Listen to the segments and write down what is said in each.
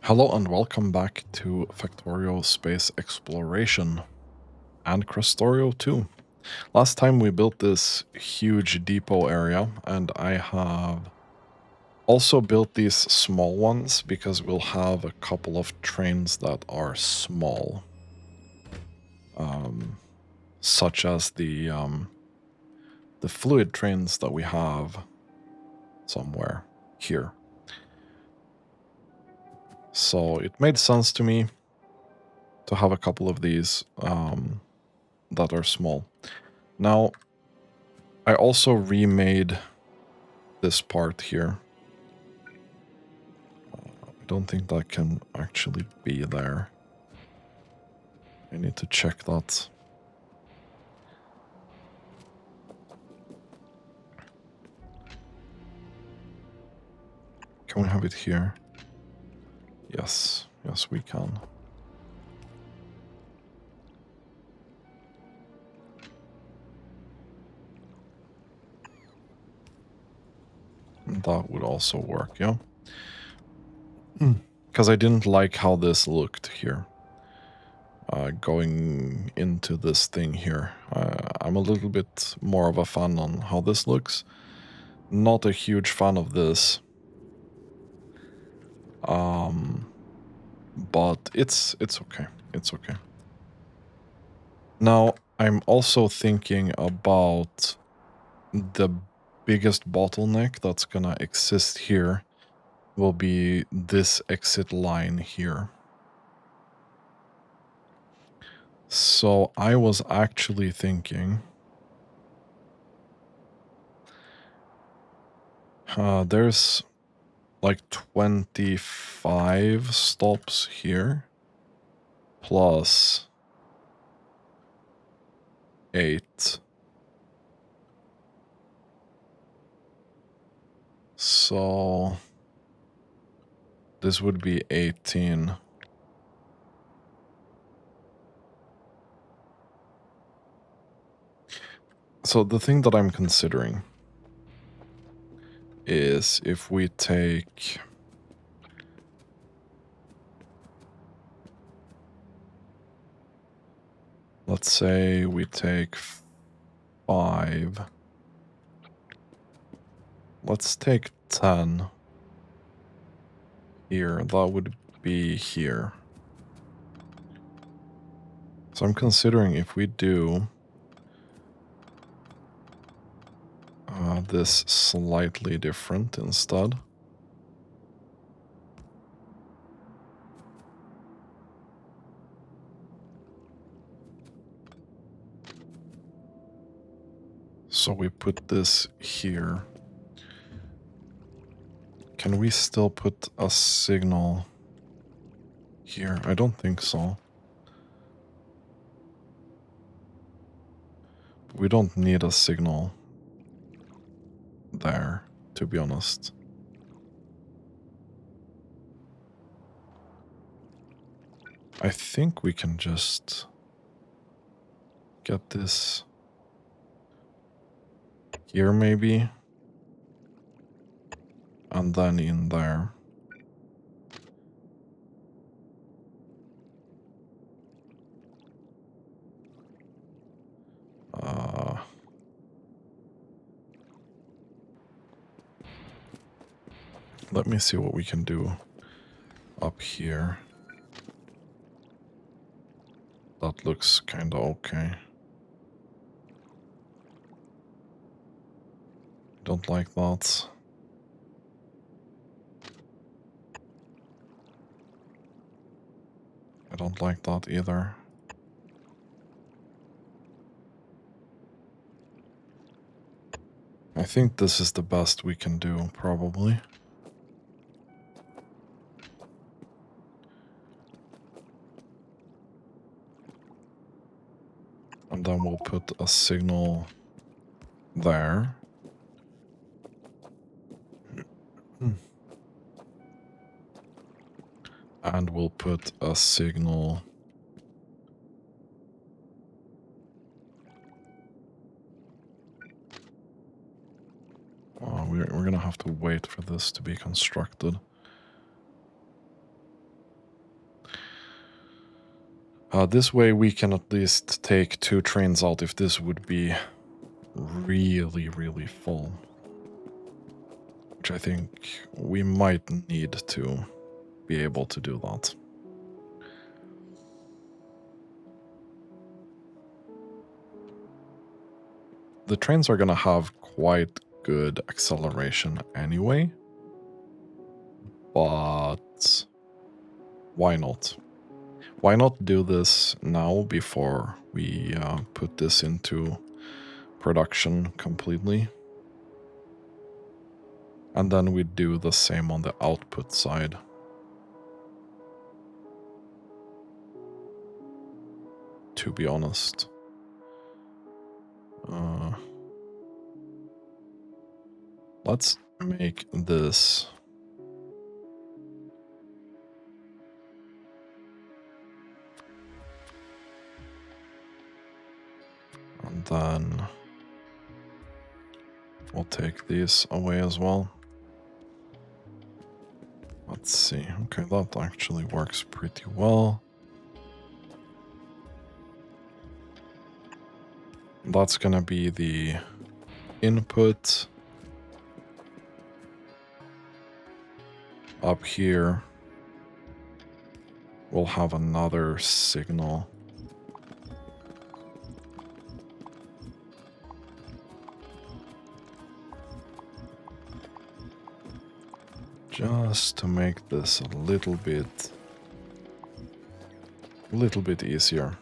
Hello and welcome back to Factorio Space Exploration and Krastorio 2. Last time we built this huge depot area, and I have also built these small ones because we'll have a couple of trains that are small. Such as the fluid trains that we have somewhere here. So it made sense to me to have a couple of these that are small. Now, I also remade this part here. I don't think that can actually be there. I need to check that. Can we have it here? Yes, yes we can. That would also work, yeah? Because I didn't like how this looked here. Going into this thing here. I'm a little bit more of a fan on how this looks. Not a huge fan of this. But it's okay. It's okay. Now, I'm also thinking about the biggest bottleneck that's gonna exist here will be this exit line here. So I was actually thinking, there's like 25 stops here, plus 8. So this would be 18. So the thing that I'm considering is if we take... Let's say we take 5. Let's take 10 here. That would be here. So I'm considering if we do this slightly different instead. So we put this here. Can we still put a signal here? I don't think so. We don't need a signal there, to be honest. I think we can just get this here maybe, and then in there. Let me see what we can do up here. That looks kinda okay. Don't like that. I don't like that either. I think this is the best we can do, probably. And then we'll put a signal there. And we'll put a signal we're gonna have to wait for this to be constructed. This way we can at least take 2 trains out if this would be really, really full. Which I think we might need to be able to do that. The trains are gonna have quite good acceleration anyway, but why not? Why not do this now before we put this into production completely? And then we do the same on the output side. To be honest. Let's make this. And then we'll take these away as well. Let's see. Okay, that actually works pretty well. That's gonna be the input. Up here, we'll have another signal. Just to make this a little bit easier.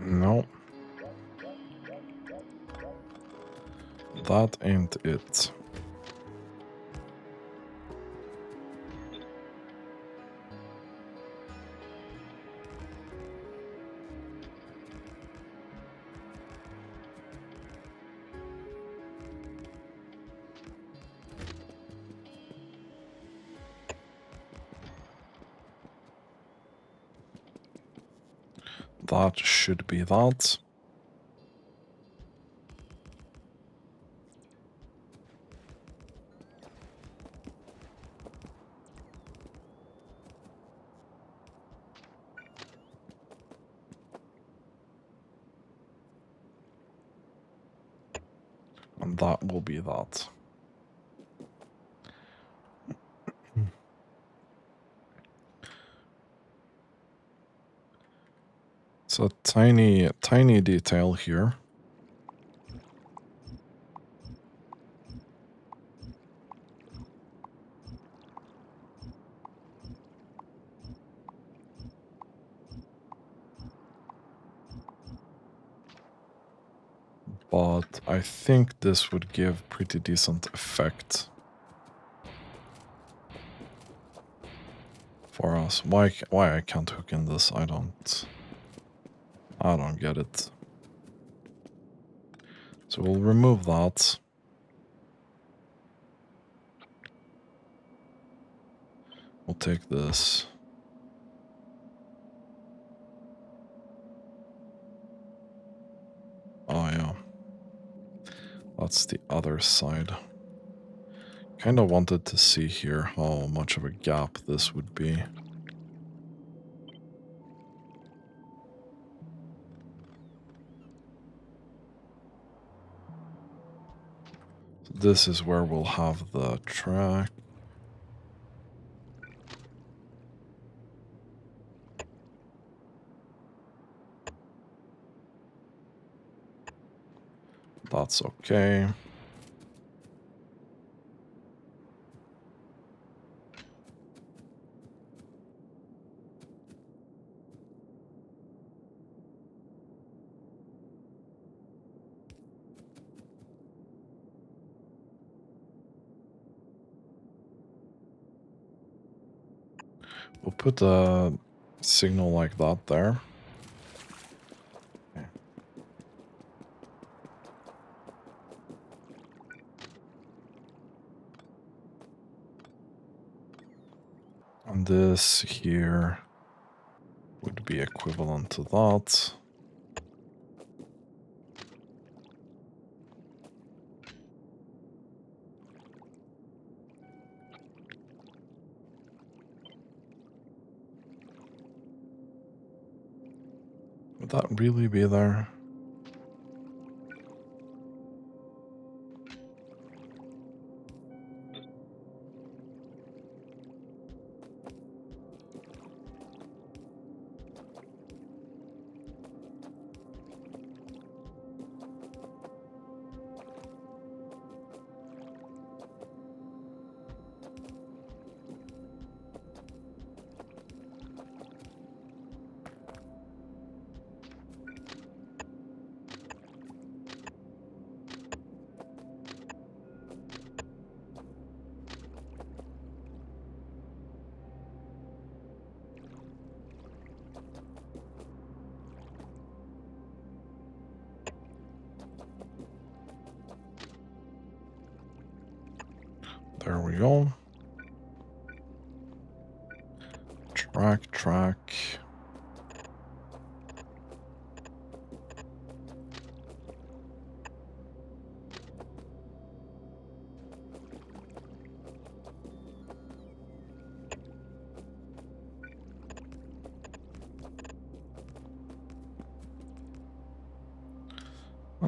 No. That ain't it. That should be that. And that will be that. It's a tiny detail here. But I think this would give pretty decent effect for us. Why I can't hook in this? I don't get it. So we'll remove that. We'll take this. Oh yeah. That's the other side. Kind of wanted to see here how much of a gap this would be. So this is where we'll have the track. That's okay. We'll put a signal like that there. And this here would be equivalent to that. Would that really be there? There we go. Track.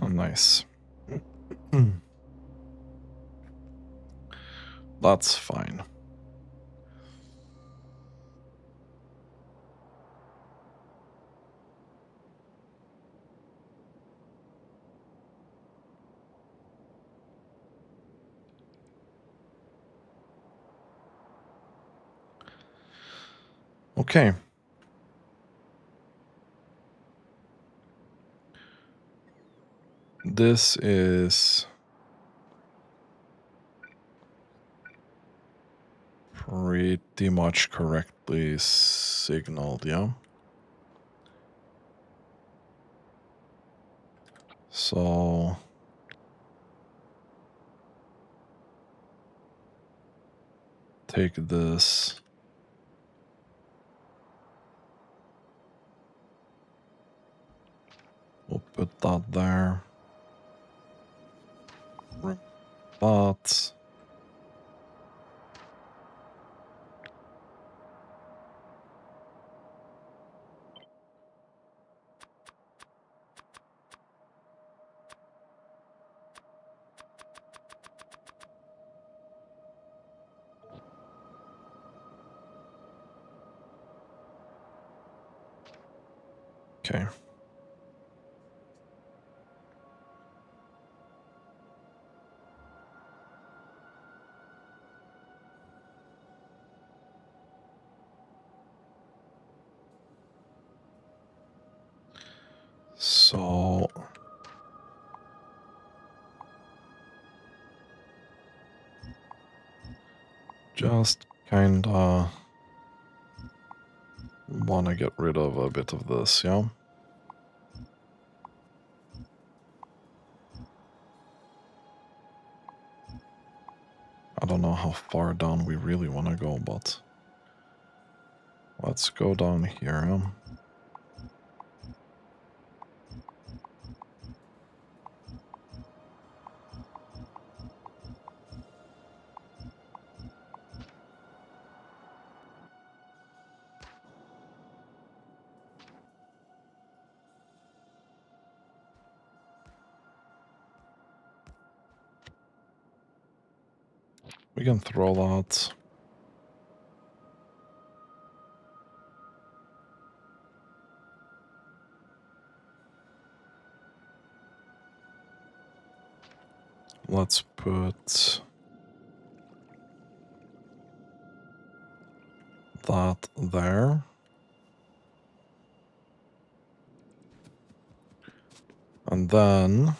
Oh, nice. That's fine. Okay. This is pretty much correctly signaled, yeah? So take this. We'll put that there. That. Okay. So just kinda wanna get rid of a bit of this, yeah? I don't know how far down we really wanna go, but let's go down here, yeah? We can throw that. Let's put that there. And then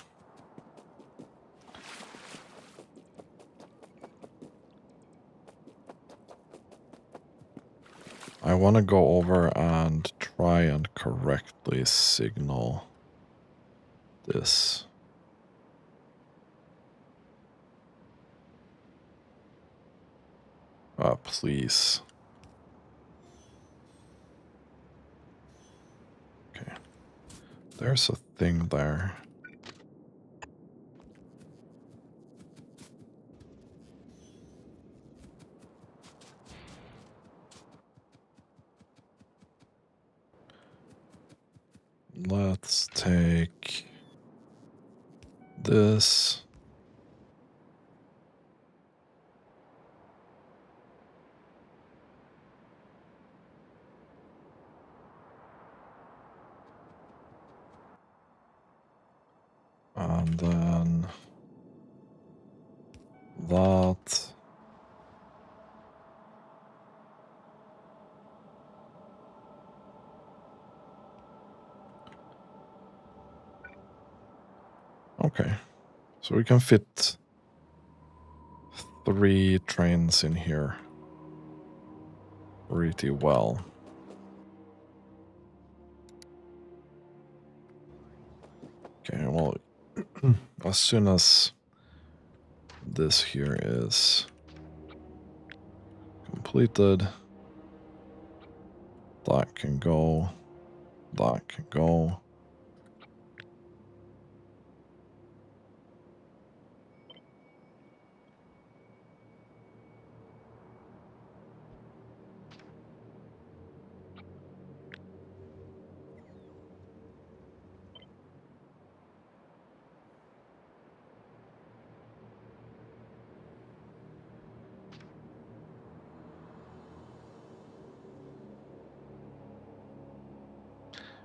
I want to go over and try and correctly signal this. Please. There's a thing there. Let's take this. And then that. Okay, so we can fit 3 trains in here pretty well. Okay, well, as soon as this here is completed, that can go, that can go.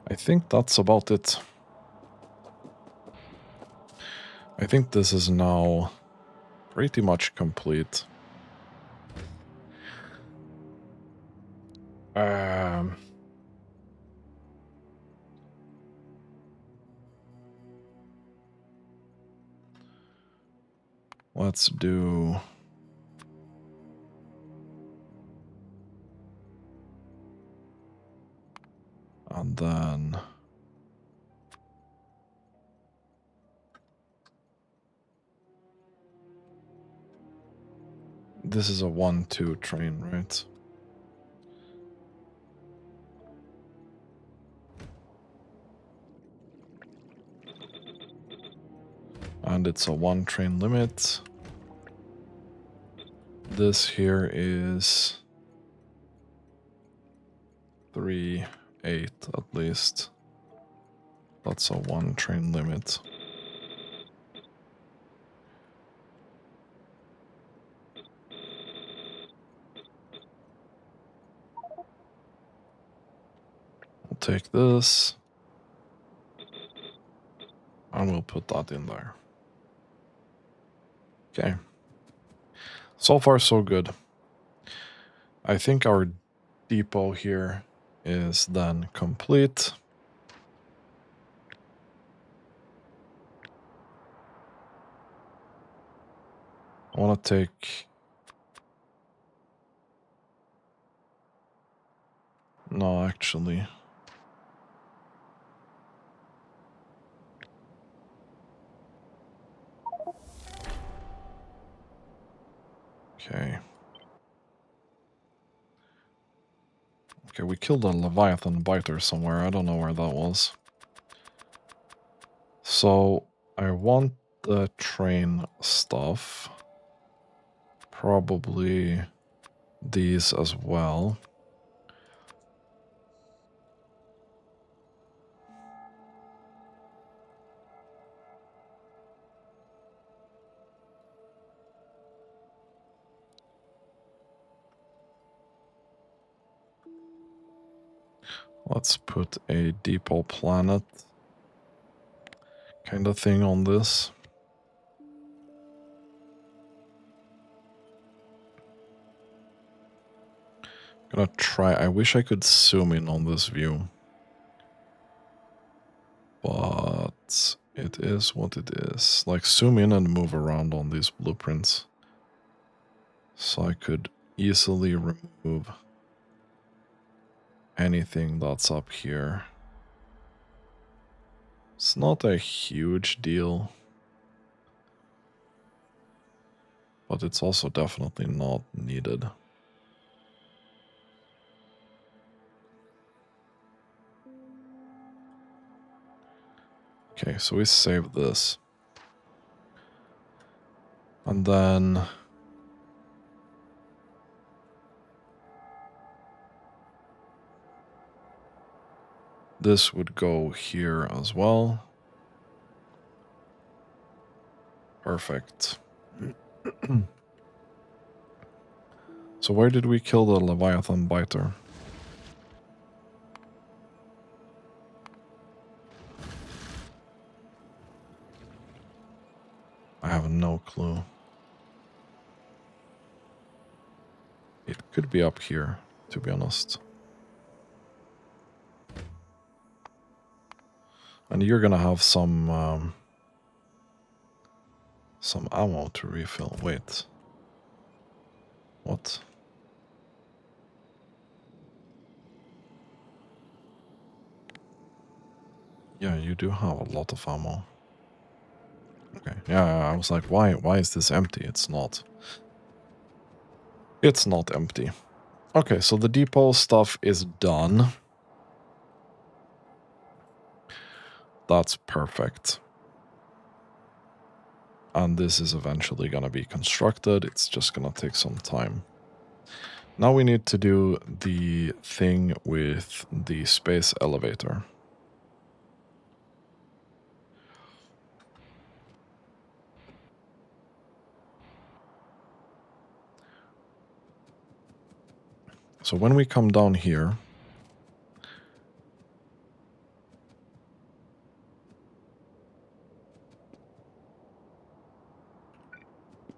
I think that's about it. I think this is now pretty much complete. Let's do... And then... This is a 1-2 train, right? And it's a 1 train limit. This here is 3, 8 at least. That's a 1 train limit. We'll take this. And we'll put that in there. Okay. So far, so good. I think our depot here is then complete. I want to take... No, actually. Okay. Okay, we killed a Leviathan biter somewhere. I don't know where that was. So, I want the train stuff. Probably these as well. Let's put a depot planet kind of thing on this. Gonna try. I wish I could zoom in on this view, but it is what it is. Like, zoom in and move around on these blueprints, so I could easily remove anything that's up here. It's not a huge deal, but it's also definitely not needed. Okay, so we save this. And then this would go here as well. Perfect. So where did we kill the Leviathan biter? I have no clue. It could be up here, to be honest. And you're gonna have some ammo to refill. Wait. What? Yeah, you do have a lot of ammo. Okay. Yeah, I was like, why is this empty? It's not. It's not empty. Okay, so the depot stuff is done. That's perfect. And this is eventually going to be constructed. It's just going to take some time. Now we need to do the thing with the space elevator. So when we come down here,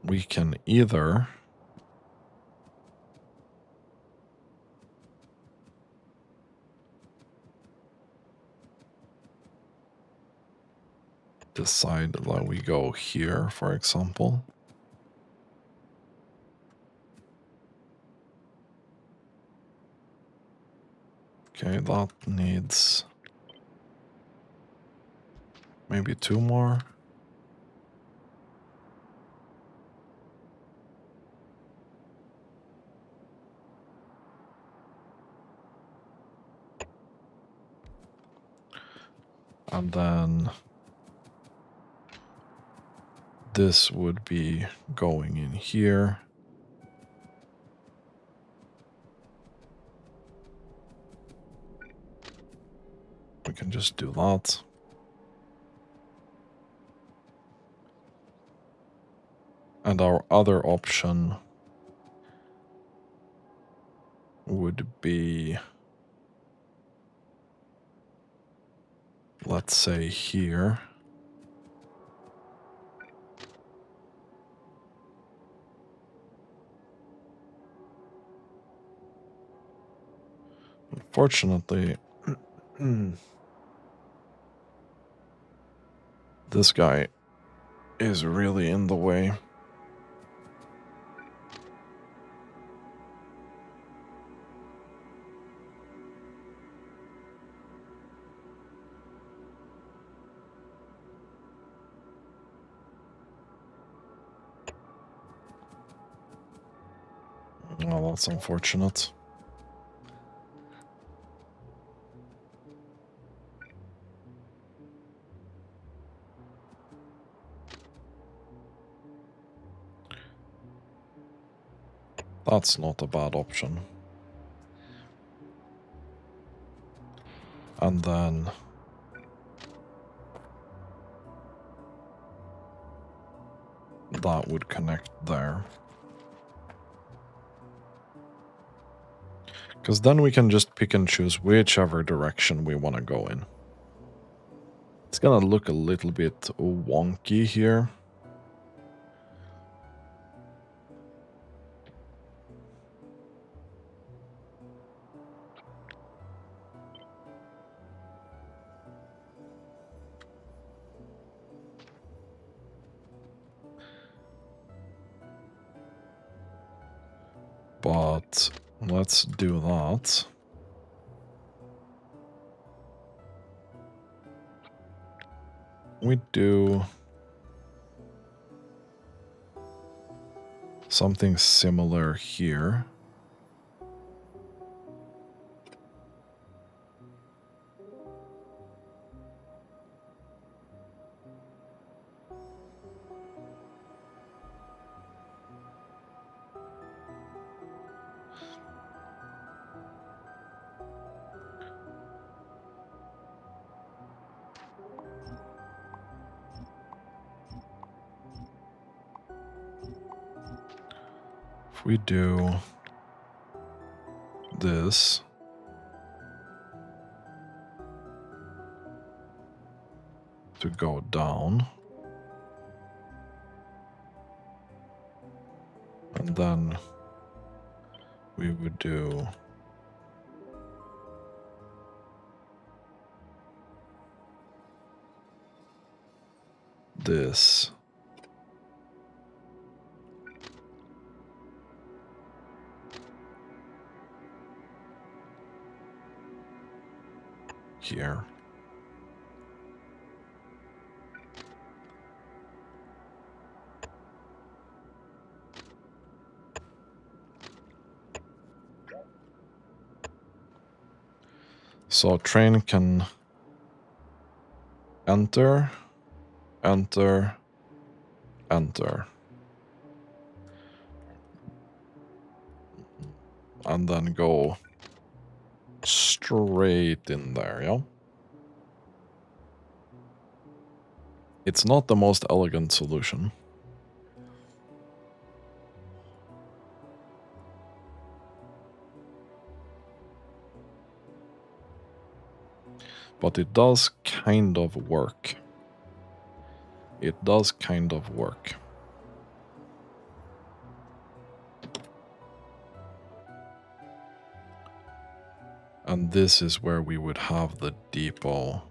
we can either decide that we go here, for example. Okay, that needs maybe 2 more. And then this would be going in here. We can just do that. And our other option would be, let's say here. Unfortunately, this guy is really in the way. Oh, that's unfortunate. That's not a bad option. And then that would connect there. Because then we can just pick and choose whichever direction we want to go in. It's gonna look a little bit wonky here. But let's do that. We do something similar here. if we do this, to go down, and then we would do this. Here. So train can enter, enter, enter. And then go straight in there, yeah? It's not the most elegant solution. But it does kind of work. It does kind of work. And this is where we would have the depot.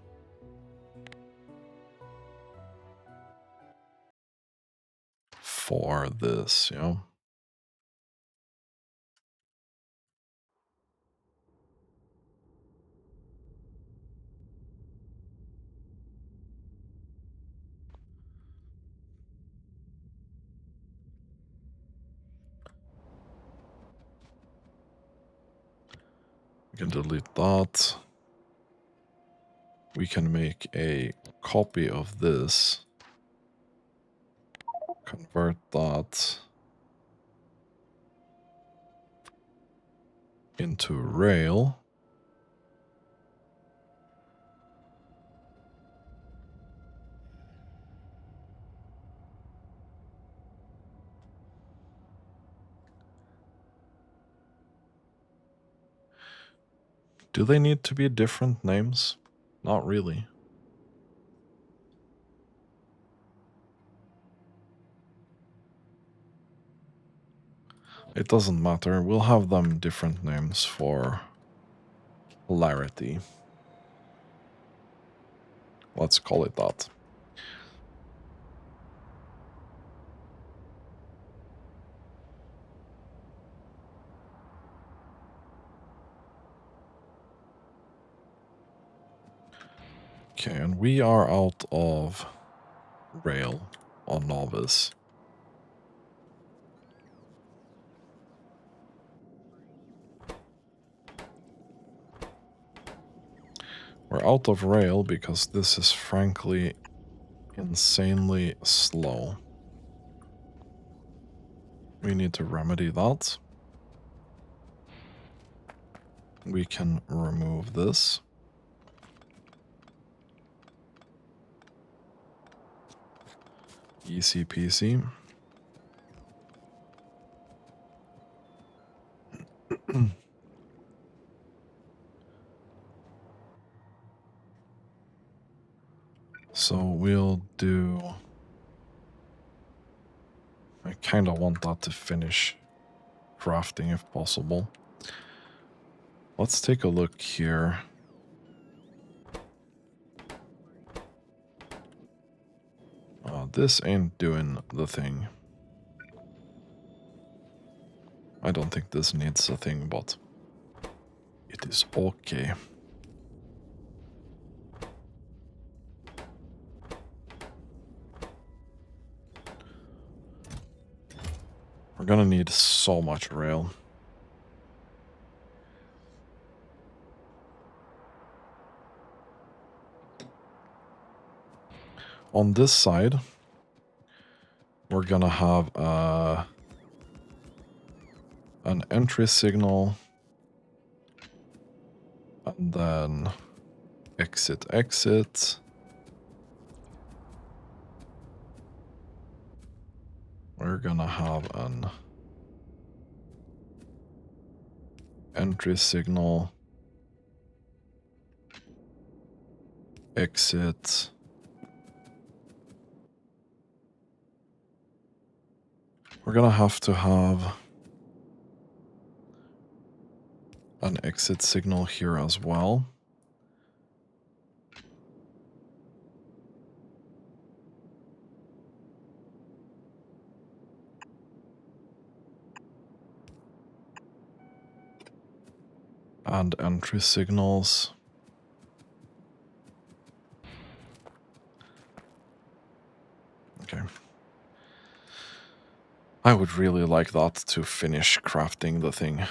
For this, you know? We can delete that. We can make a copy of this. Convert that into rail. Do they need to be different names? Not really. It doesn't matter. We'll have them different names for hilarity. Let's call it that. Okay, and we are out of rail on Novice. We're out of rail because this is frankly insanely slow. We need to remedy that. We can remove this. Easy peasy. So we'll do... I kind of want that to finish crafting if possible. Let's take a look here. This ain't doing the thing. I don't think this needs a thing, but it is okay. We're gonna need so much rail. On this side, we're gonna have an entry signal, and then exit, exit. We're gonna have an entry signal, exit. We're gonna have to have an exit signal here as well. And entry signals. Okay. I would really like that to finish crafting the thing.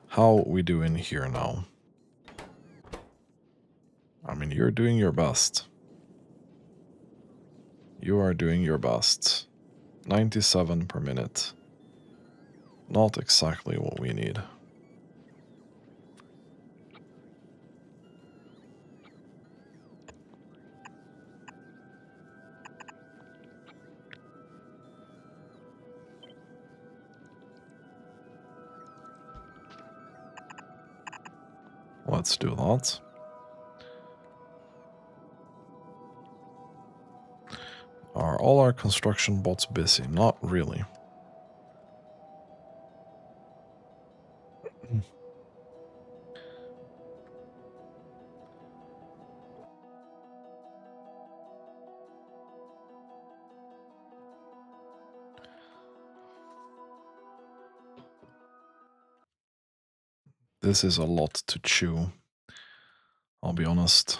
How we doing here now? I mean, you're doing your best. You are doing your best. 97 per minute. Not exactly what we need. Let's do that. Are all our construction bots busy? Not really. This is a lot to chew, I'll be honest.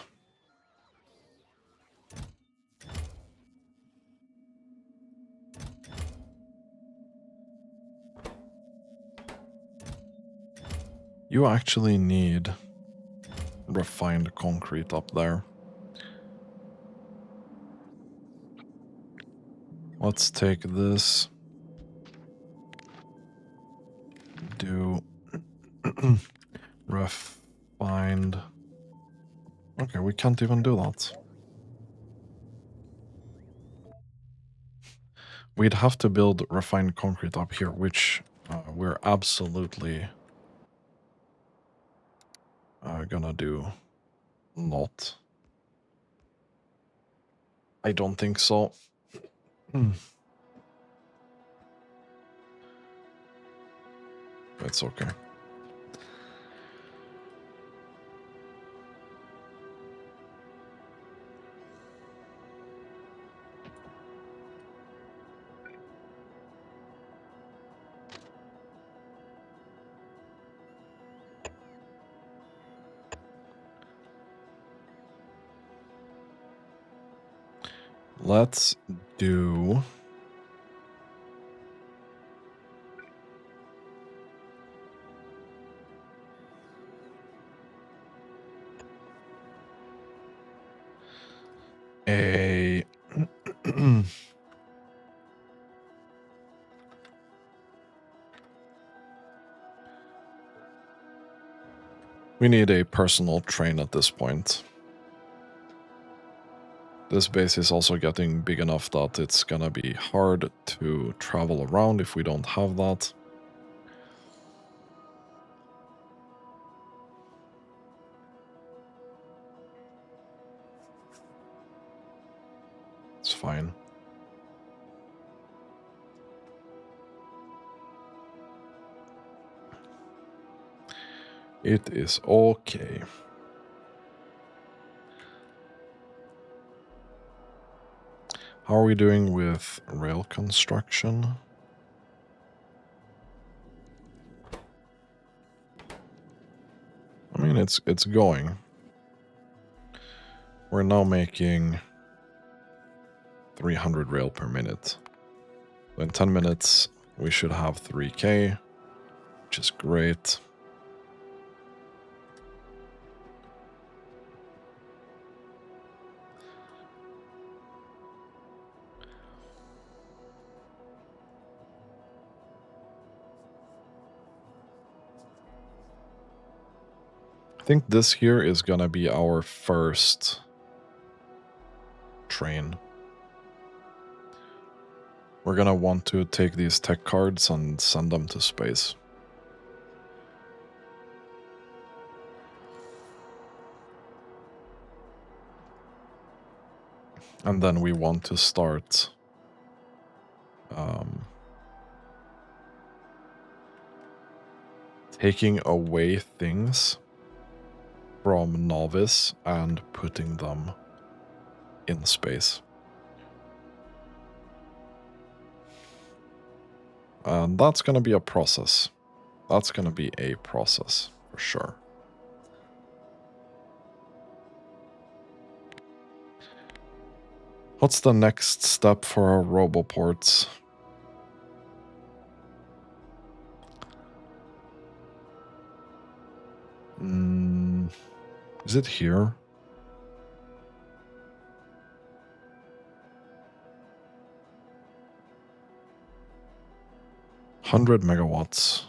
You actually need refined concrete up there. Let's take this. Do refined. Okay, we can't even do that. We'd have to build refined concrete up here, which we're absolutely gonna do not. I don't think so. It's okay. Let's do a we need a personal train at this point. This base is also getting big enough that it's gonna be hard to travel around if we don't have that. It's fine. It is okay. How are we doing with rail construction? I mean, it's going. We're now making 300 rail per minute. In 10 minutes, we should have 3K, which is great. I think this here is gonna be our first train. we're gonna want to take these tech cards and send them to space. And then we want to start taking away things from Novice and putting them in space. And that's going to be a process. That's going to be a process for sure. What's the next step for our roboports? Is it here? $100 megawatts.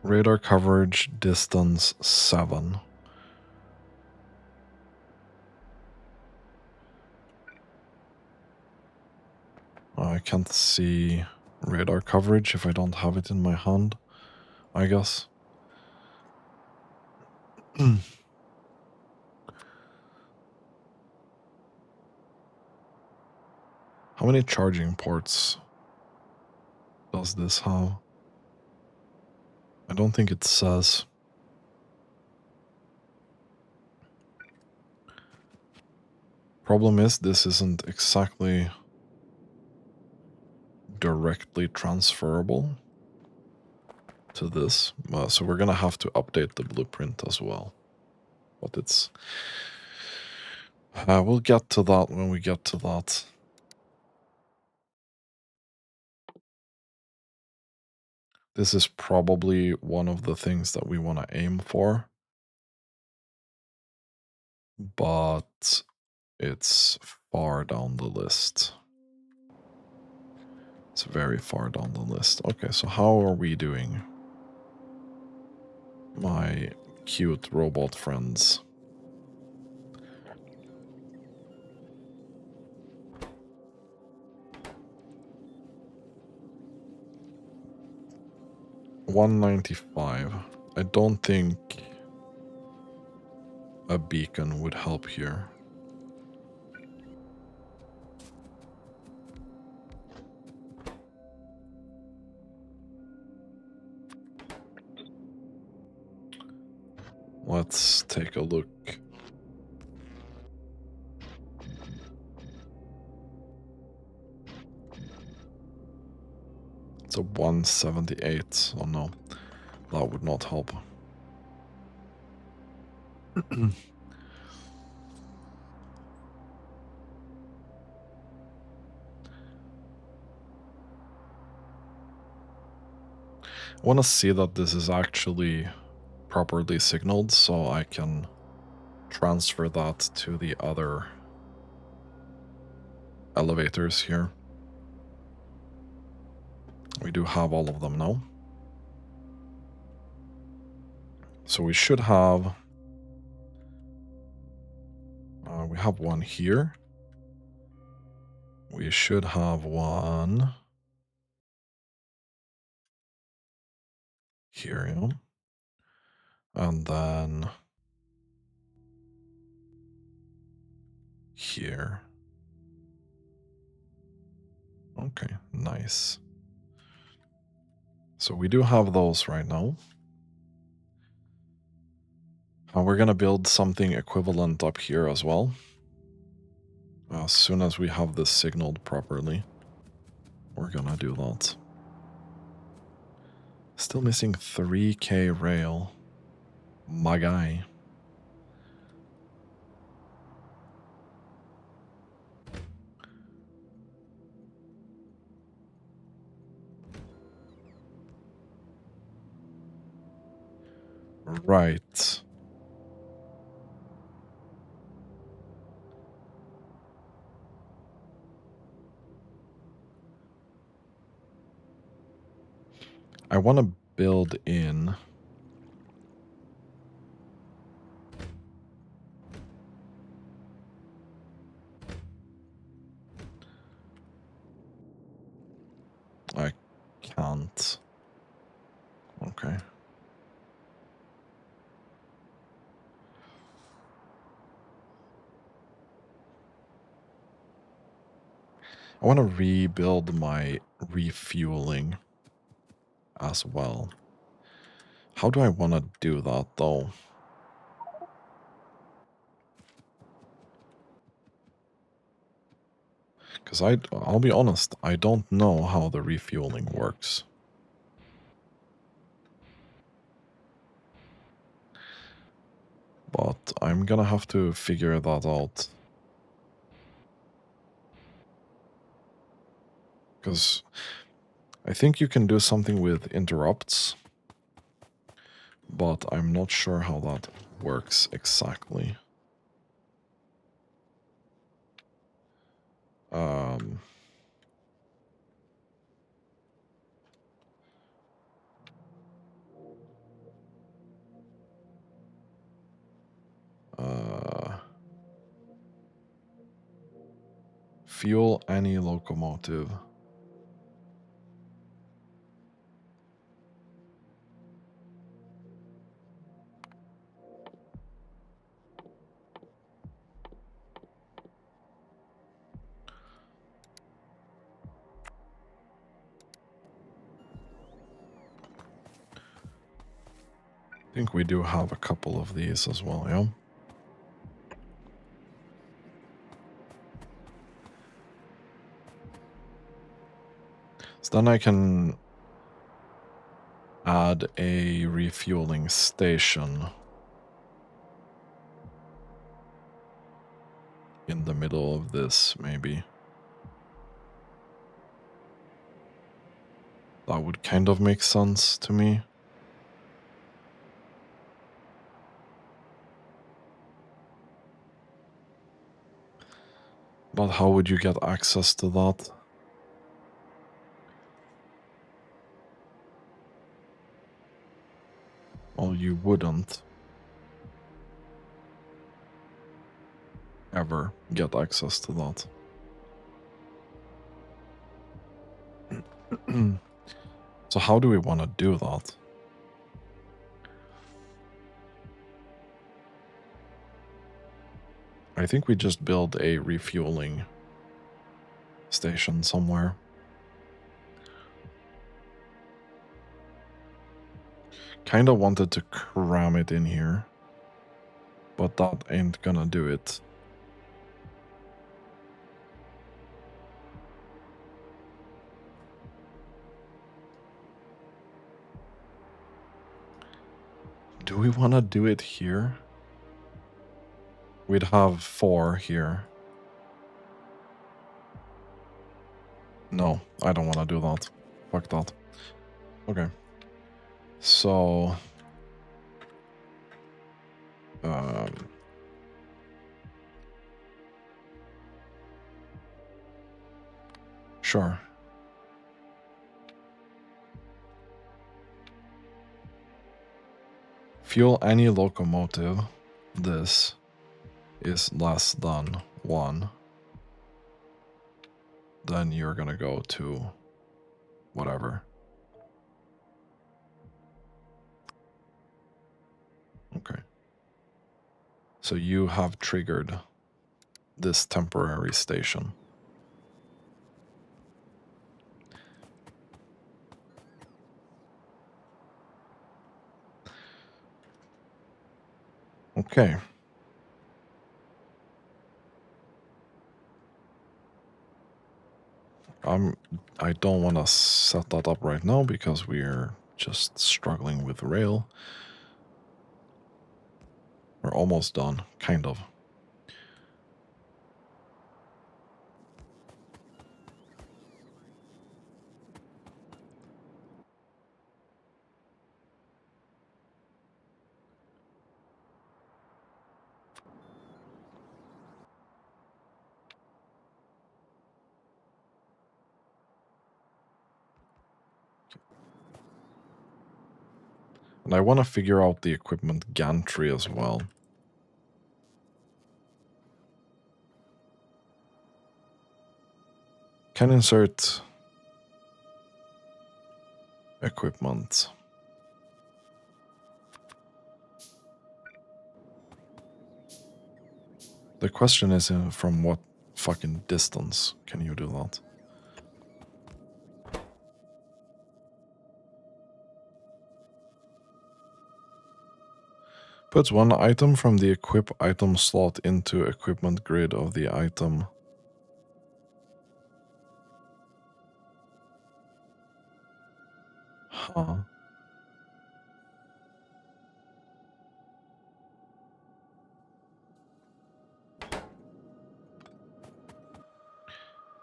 Radar coverage, distance 7. I can't see radar coverage if I don't have it in my hand, I guess. How many charging ports does this have? I don't think it says. Problem is, this isn't exactly directly transferable to this, so we're gonna have to update the blueprint as well. But it's... we'll get to that when we get to that. This is probably one of the things that we want to aim for, but it's far down the list. It's very far down the list. Okay, so how are we doing? My cute robot friends. $195. I don't think a beacon would help here. Let's take a look. It's a 178. Oh no, that would not help. I want to see that this is actually properly signaled so I can transfer that to the other elevators here. We do have all of them now. So we should have... we have one here. We should have one here, yeah. And then here. Okay, nice. So we do have those right now. We're going to build something equivalent up here as well. As soon as we have this signaled properly, we're going to do that. Still missing 3K rail. My guy. Right. I want to build in... can't. Okay. I want to rebuild my refueling as well. How do I want to do that, though? Because I'll be honest, I don't know how the refueling works. But I'm gonna have to figure that out. Because I think you can do something with interrupts, but I'm not sure how that works exactly. Um, fuel any locomotive. I think we do have a couple of these as well, yeah? So then I can add a refueling station in the middle of this, maybe. That would kind of make sense to me. But how would you get access to that? Well, you wouldn't ever get access to that. So how do we want to do that? I think we just build a refueling station somewhere. Kind of wanted to cram it in here, but that ain't gonna do it. Do we want to do it here? We'd have 4 here. No, I don't want to do that. Fuck that. Okay. So... sure. Fuel any locomotive. This is less than 1. Then you're gonna go to whatever. Okay. So you have triggered this temporary station. Okay. I don't want to set that up right now because we're just struggling with rail. We're almost done, kind of. And I want to figure out the equipment gantry as well. Can insert equipment. The question is from what fucking distance can you do that? Puts one item from the equip item slot into equipment grid of the item. Huh.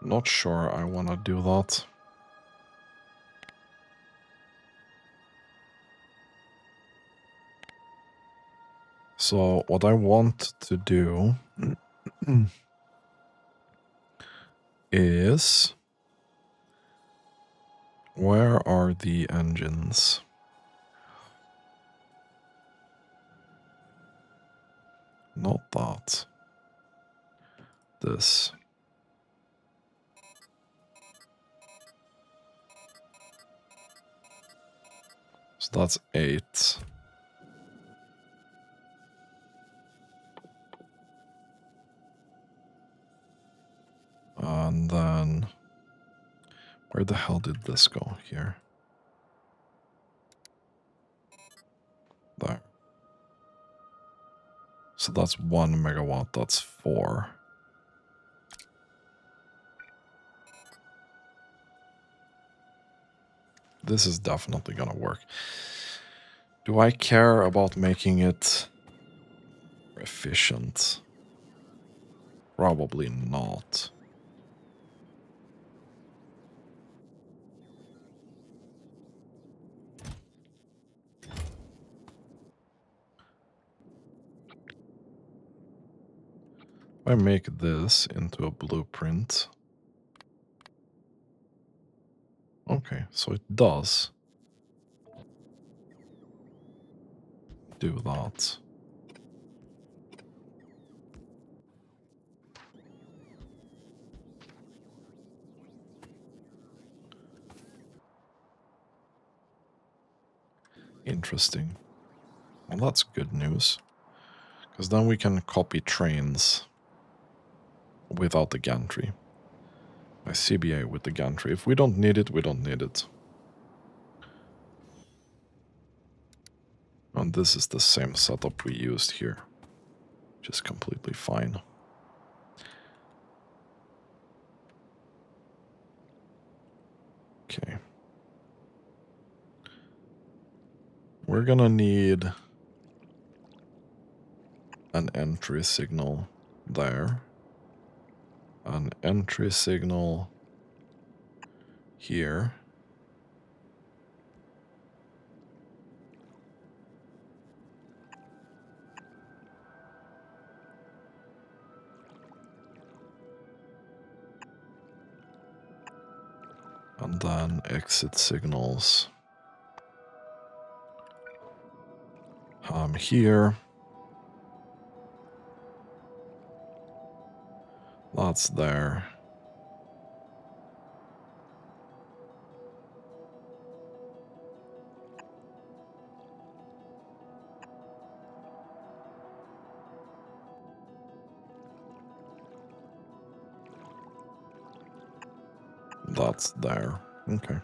Not sure I want to do that. So what I want to do is, where are the engines? Not that. This. So that's 8. And then, where the hell did this go? Here. There. So that's 1 megawatt, that's 4. This is definitely gonna work. Do I care about making it efficient? Probably not. If I make this into a blueprint. Okay, so it does do that. Interesting. Well, that's good news. Because then we can copy trains without the gantry. By CBA with the gantry. If we don't need it, we don't need it. And this is the same setup we used here. Which is completely fine. Okay. We're gonna need an entry signal there. An entry signal here. And then exit signals here. That's there. That's there. Okay.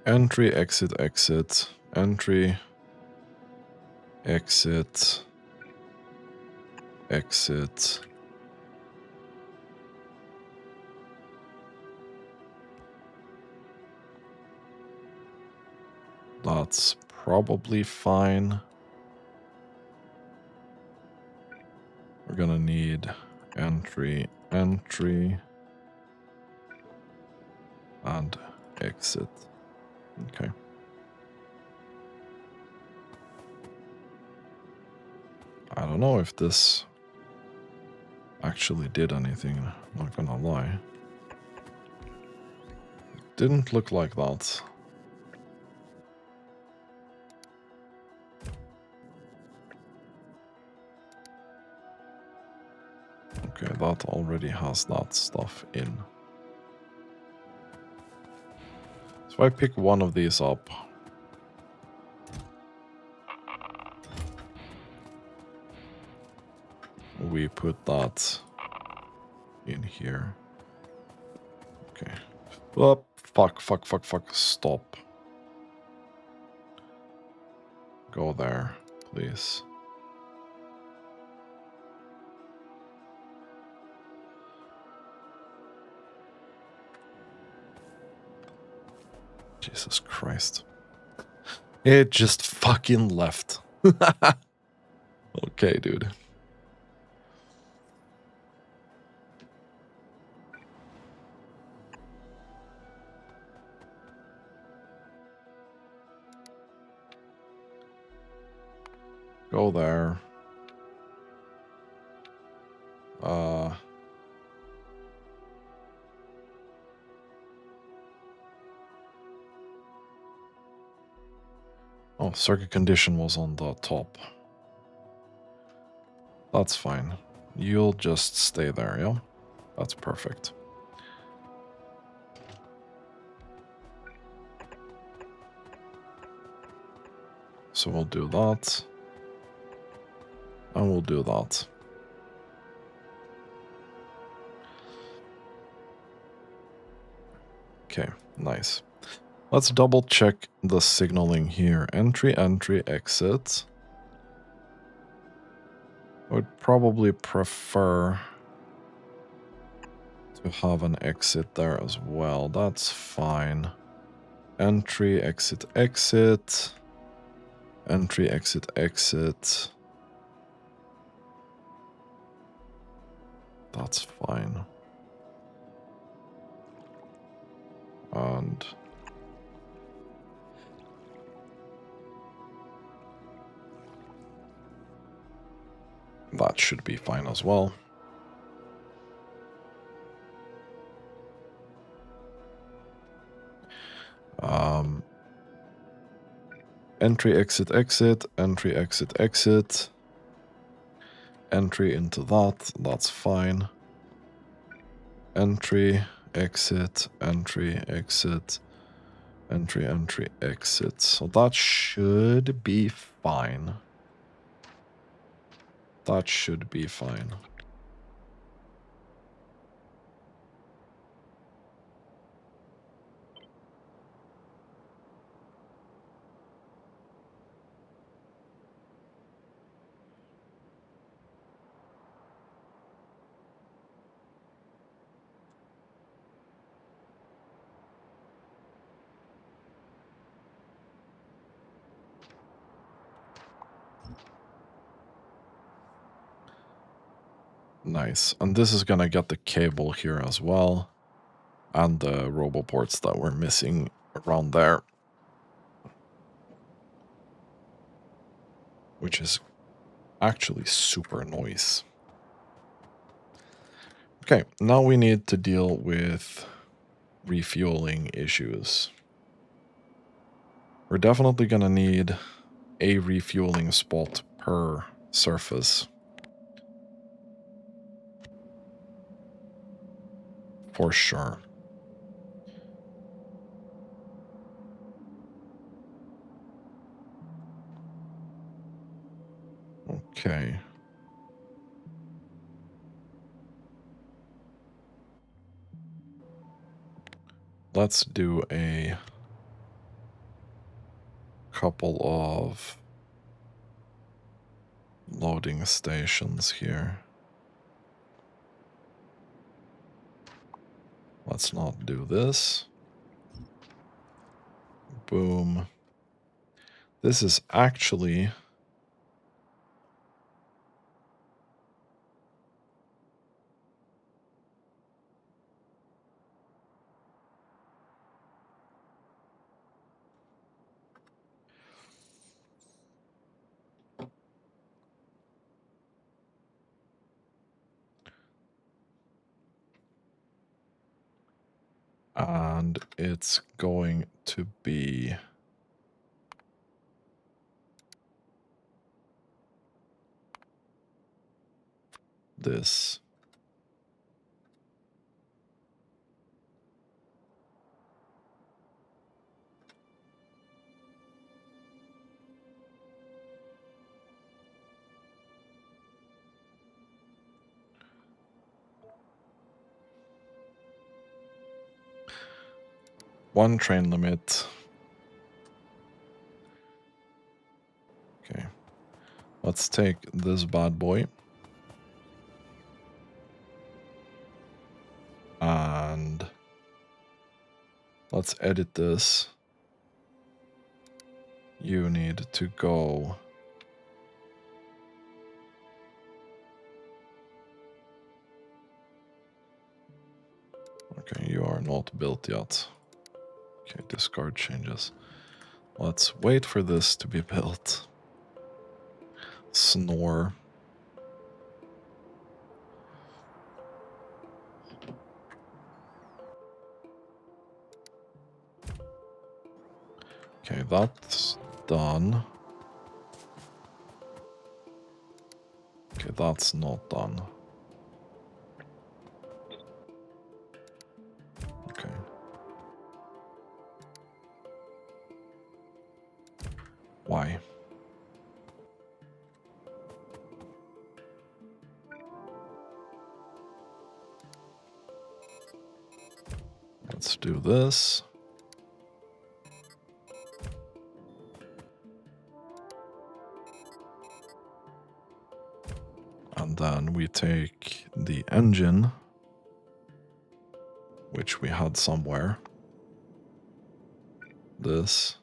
Entry, exit, exit. Entry, exit, exit. That's probably fine. We're gonna need entry, entry, and exit. Okay. I don't know if this actually did anything, not gonna lie. Didn't look like that. Okay, that already has that stuff in. If I pick one of these up, we put that in here. Okay. Oh, fuck. Stop. Go there, please. Jesus Christ. It just fucking left. Okay, dude. Go there. Oh, circuit condition was on the top. That's fine. You'll just stay there, yeah? That's perfect. So we'll do that. And we'll do that. Okay, nice. Let's double check the signaling here. Entry, exit. I would probably prefer to have an exit there as well. That's fine. Entry, exit. Entry, exit. That's fine. And that should be fine as well. Entry, exit, entry, exit. Entry into that, that's fine. Entry, exit, entry, exit, entry, exit. So that should be fine. That should be fine. Nice. And this is gonna get the cable here as well. And the roboports that we're missing around there. Which is actually super nice. Okay, now we need to deal with refueling issues. We're definitely gonna need a refueling spot per surface. For sure. Okay. Let's do a couple of loading stations here. Let's not do this. Boom. This is actually and it's going to be this. 1 train limit. Okay. Let's take this bad boy. And let's edit this. You need to go. Okay, you are not built yet. Okay, discard changes. Let's wait for this to be built. Snore. Okay, that's done. Okay, that's not done. Okay. Why? Let's do this. And then we take the engine, which we had somewhere. This.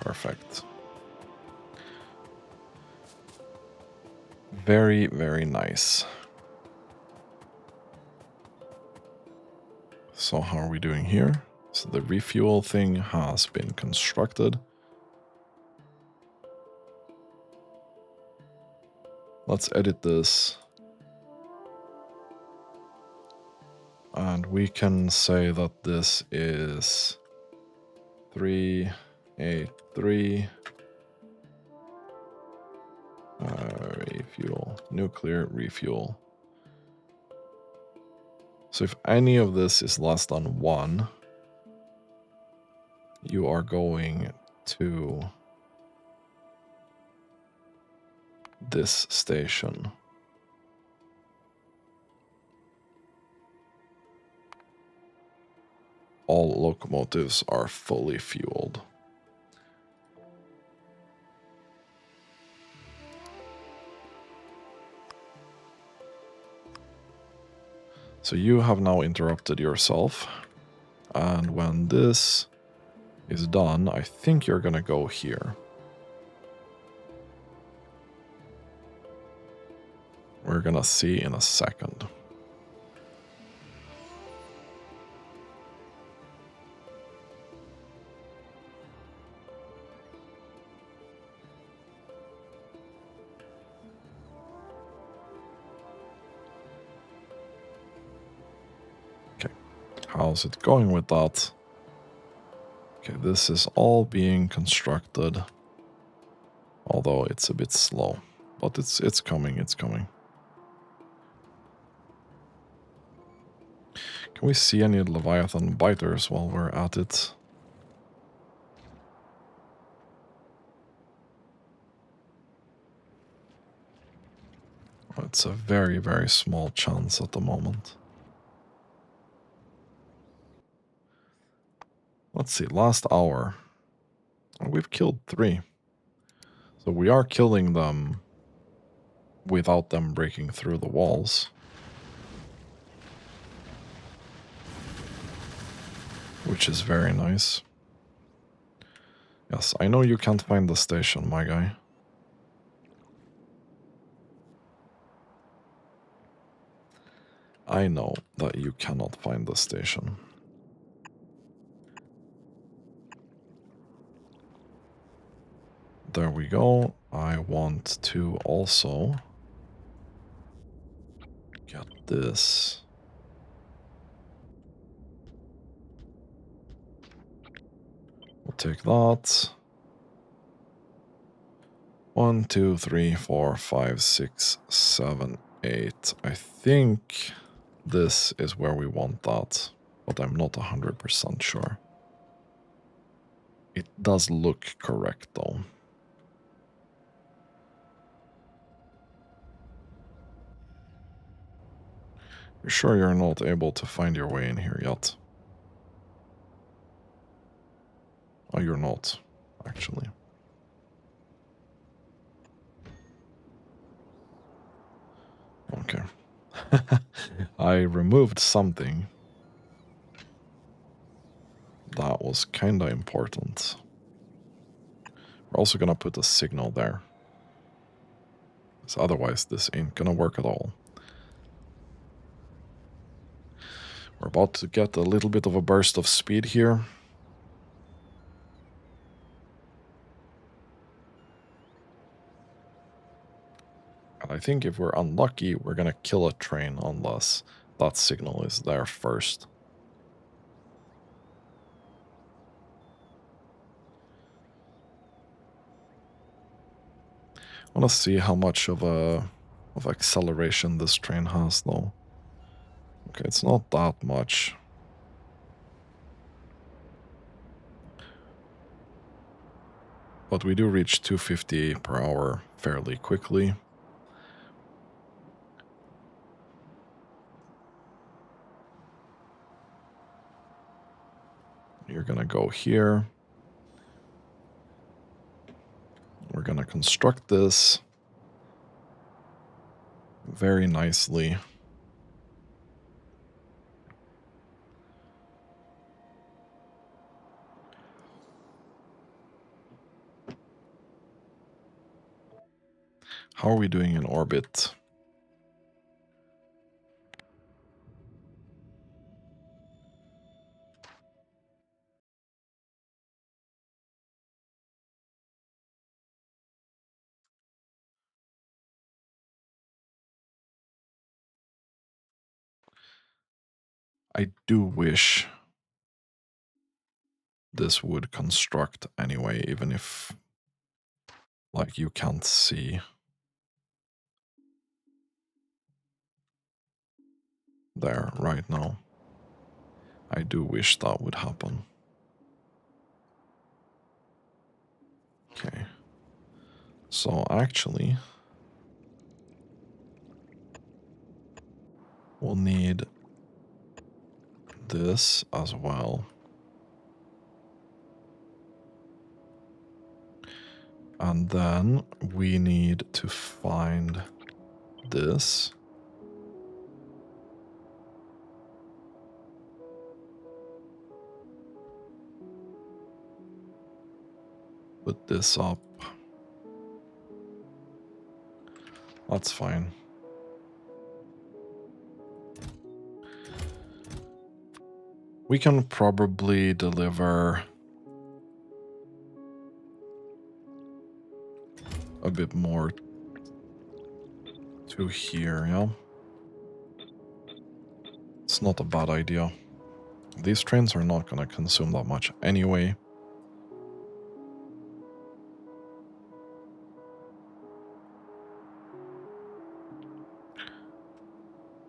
Perfect. Very, very nice. So how are we doing here? So the refuel thing has been constructed. Let's edit this. And we can say that this is 383 refuel, nuclear refuel. So if any of this is less than 1, you are going to this station. All locomotives are fully fueled. So you have now interrupted yourself. And when this is done, I think you're gonna go here. We're gonna see in a second. How's it going with that? Okay, this is all being constructed. Although it's a bit slow. But it's coming, it's coming. Can we see any Leviathan biters while we're at it? It's a very, very small chance at the moment. Let's see, last hour. We've killed 3. So we are killing them without them breaking through the walls. Which is very nice. Yes, I know you can't find the station, my guy. I know that you cannot find the station. There we go. I want to also get this. We'll take that. 1, 2, 3, 4, 5, 6, 7, 8. I think this is where we want that. but I'm not 100% sure. It does look correct though. You're sure you're not able to find your way in here yet? Oh, you're not, actually. Okay. I removed something that was kinda important. We're also gonna put a signal there. Because otherwise this ain't gonna work at all. We're about to get a little bit of a burst of speed here. And I think if we're unlucky, we're gonna kill a train unless that signal is there first. I wanna see how much of acceleration this train has though. Okay, it's not that much. But we do reach 250 per hour fairly quickly. You're gonna go here. We're gonna construct this very nicely. How are we doing in orbit? I do wish this would construct anyway, even if, like, you can't see there right now. I do wish that would happen. Okay. So actually, we'll need this as well. And then we need to find this. Put this up. That's fine. We can probably deliver a bit more to here, yeah? It's not a bad idea. These trains are not gonna consume that much anyway.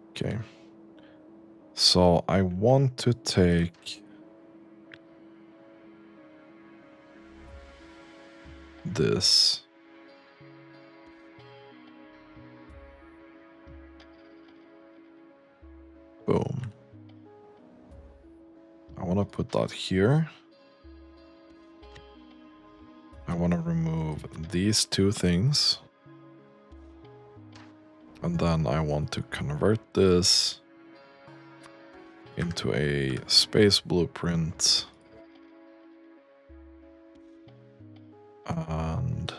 Okay. So I want to take this. Boom. I want to put that here. I want to remove these two things. And then I want to convert this into a space blueprint. And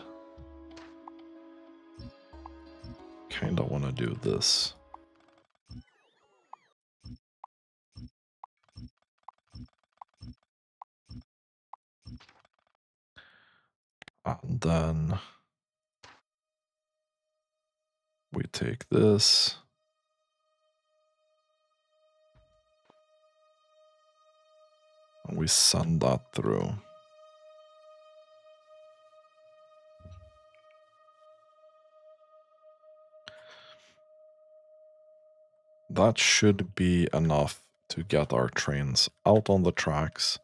kind of want to do this. And then we take this. And we send that through. That should be enough to get our trains out on the tracks.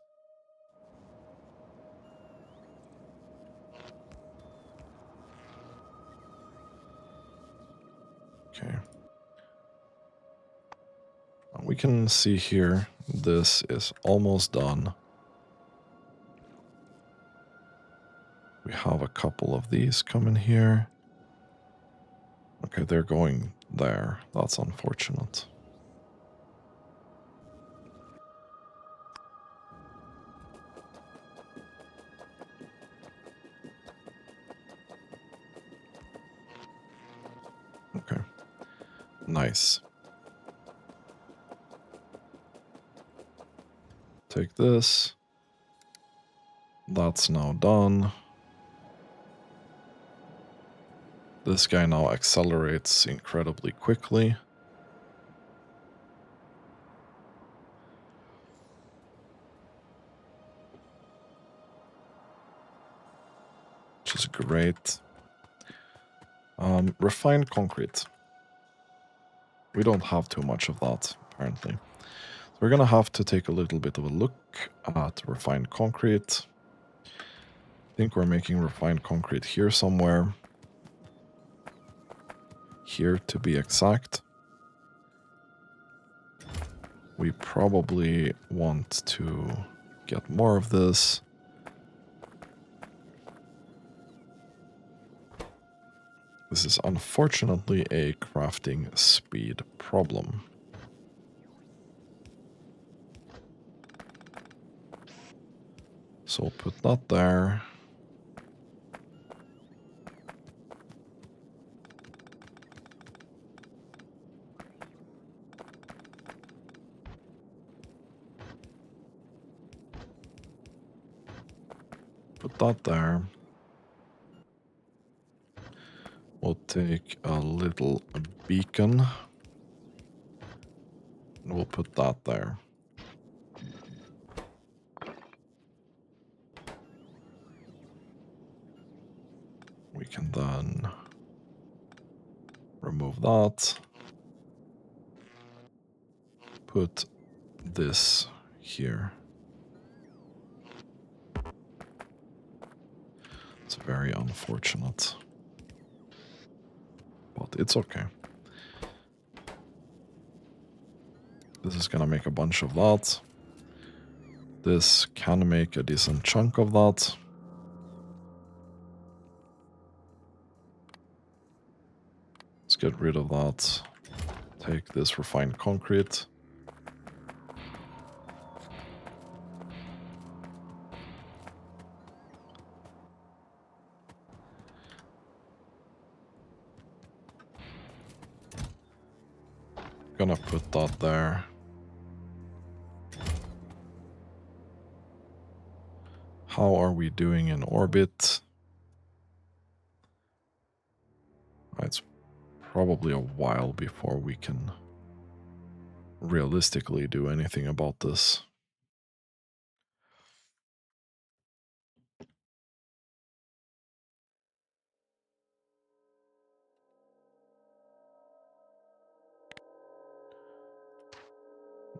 Okay. We can see here, this is almost done. We have a couple of these coming here. Okay, they're going there. That's unfortunate. Okay. Nice. Take this. That's now done. This guy now accelerates incredibly quickly. Which is great. Refined concrete. We don't have too much of that, apparently. So we're gonna have to take a little bit of a look at refined concrete. I think we're making refined concrete here somewhere. Here, to be exact. We probably want to get more of this. This is unfortunately a crafting speed problem. So put that there. Put that there. We'll take a little beacon. And we'll put that there. We can then remove that. Put this here. It's very unfortunate. But it's okay. This is gonna make a bunch of that. This can make a decent chunk of that. Let's get rid of that. Take this refined concrete. Gonna put that there. How are we doing in orbit? It's probably a while before we can realistically do anything about this.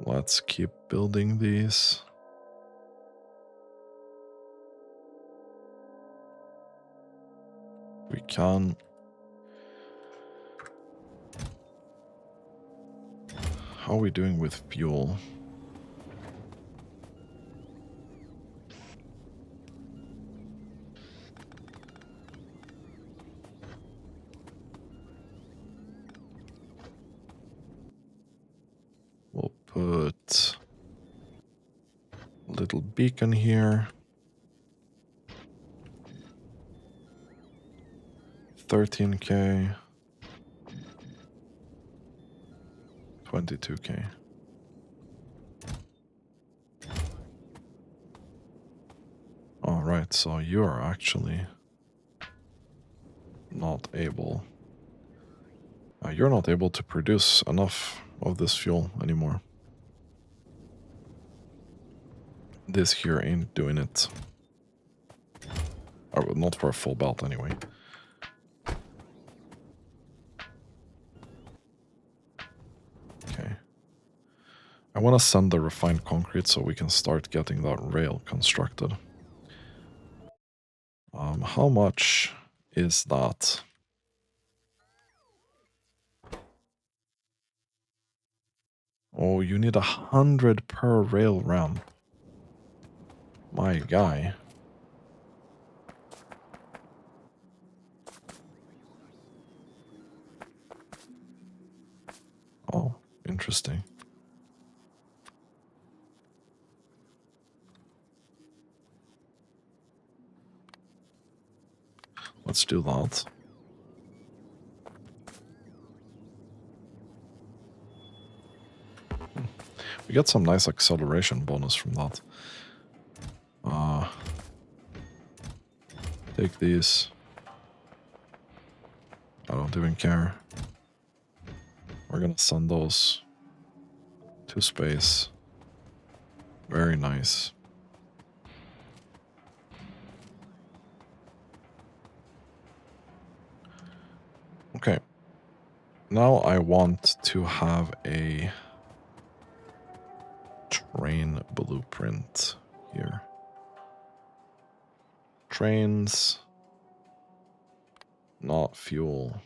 Let's keep building these. We can. How are we doing with fuel? We'll put a little beacon here. 13K. 22K. Alright, so you're actually not able. You're not able to produce enough of this fuel anymore. This here ain't doing it. Or not for a full belt anyway. Okay. I want to send the refined concrete so we can start getting that rail constructed. How much is that? Oh, you need 100 per rail ramp. My guy. Oh, interesting. Let's do that. We get some nice acceleration bonus from that. Take these. I don't even care. We're gonna send those to space. Very nice. Okay. Now I want to have a train blueprint here. Trains, not fuel.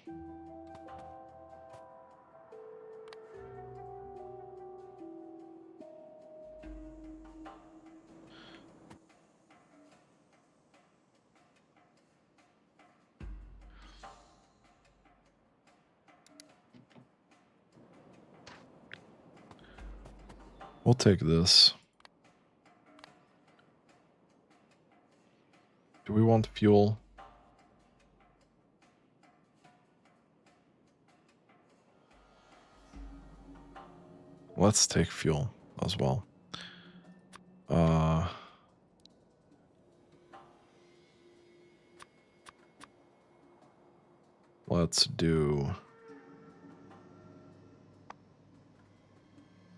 We'll take this. Do we want fuel? Let's take fuel as well. Let's do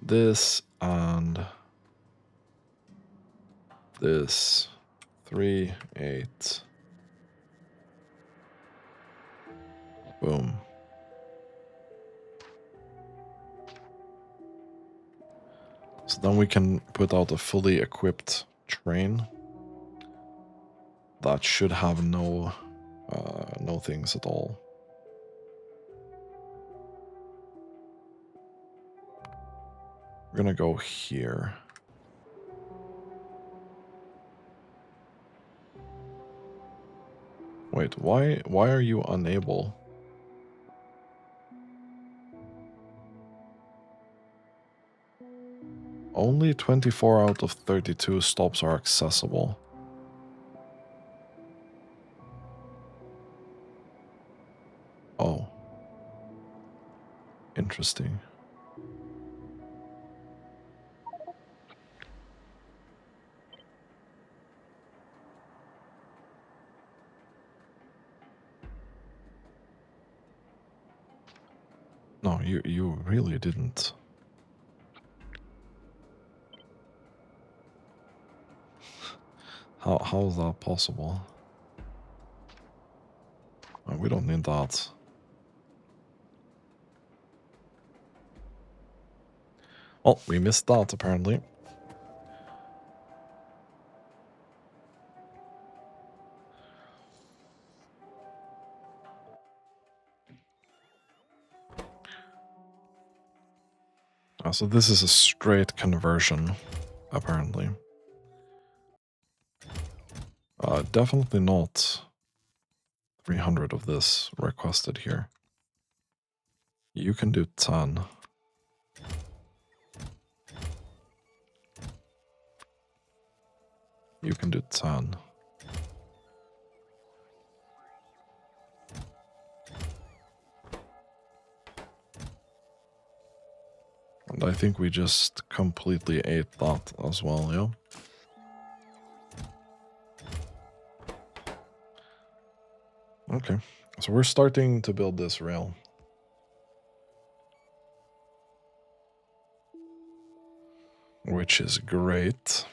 this and this. 3, 8. Boom. So then we can put out a fully equipped train that should have no things at all. We're gonna go here. Wait, why are you unable? Only 24 out of 32 stops are accessible. Oh. Interesting. No, you really didn't. How is that possible? Oh, we don't need that. Oh, we missed that apparently. So this is a straight conversion, apparently. Definitely not 300 of this requested here. You can do 10. You can do 10. And I think we just completely ate that as well, yeah? Okay, so we're starting to build this rail. Which is great.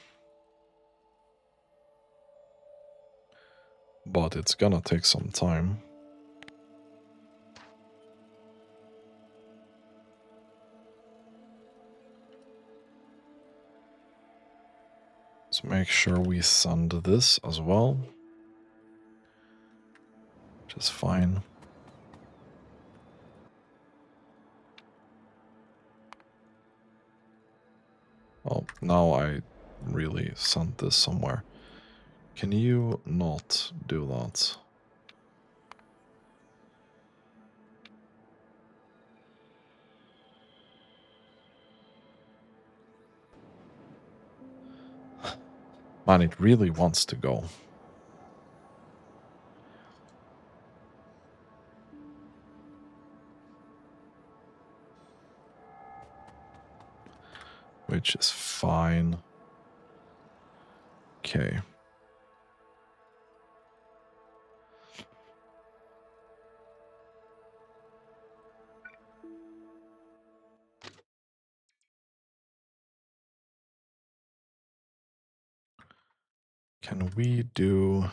But it's gonna take some time. Let's make sure we send this as well. Which is fine. Well, now I really sent this somewhere. Can you not do that? Man, it really wants to go. Which is fine. Okay. Can we do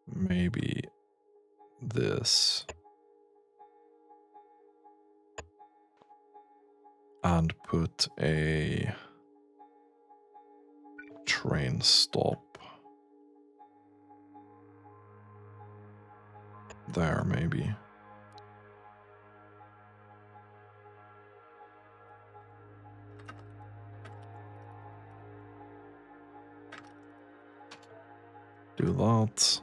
maybe this and put a train stop there maybe? Do that.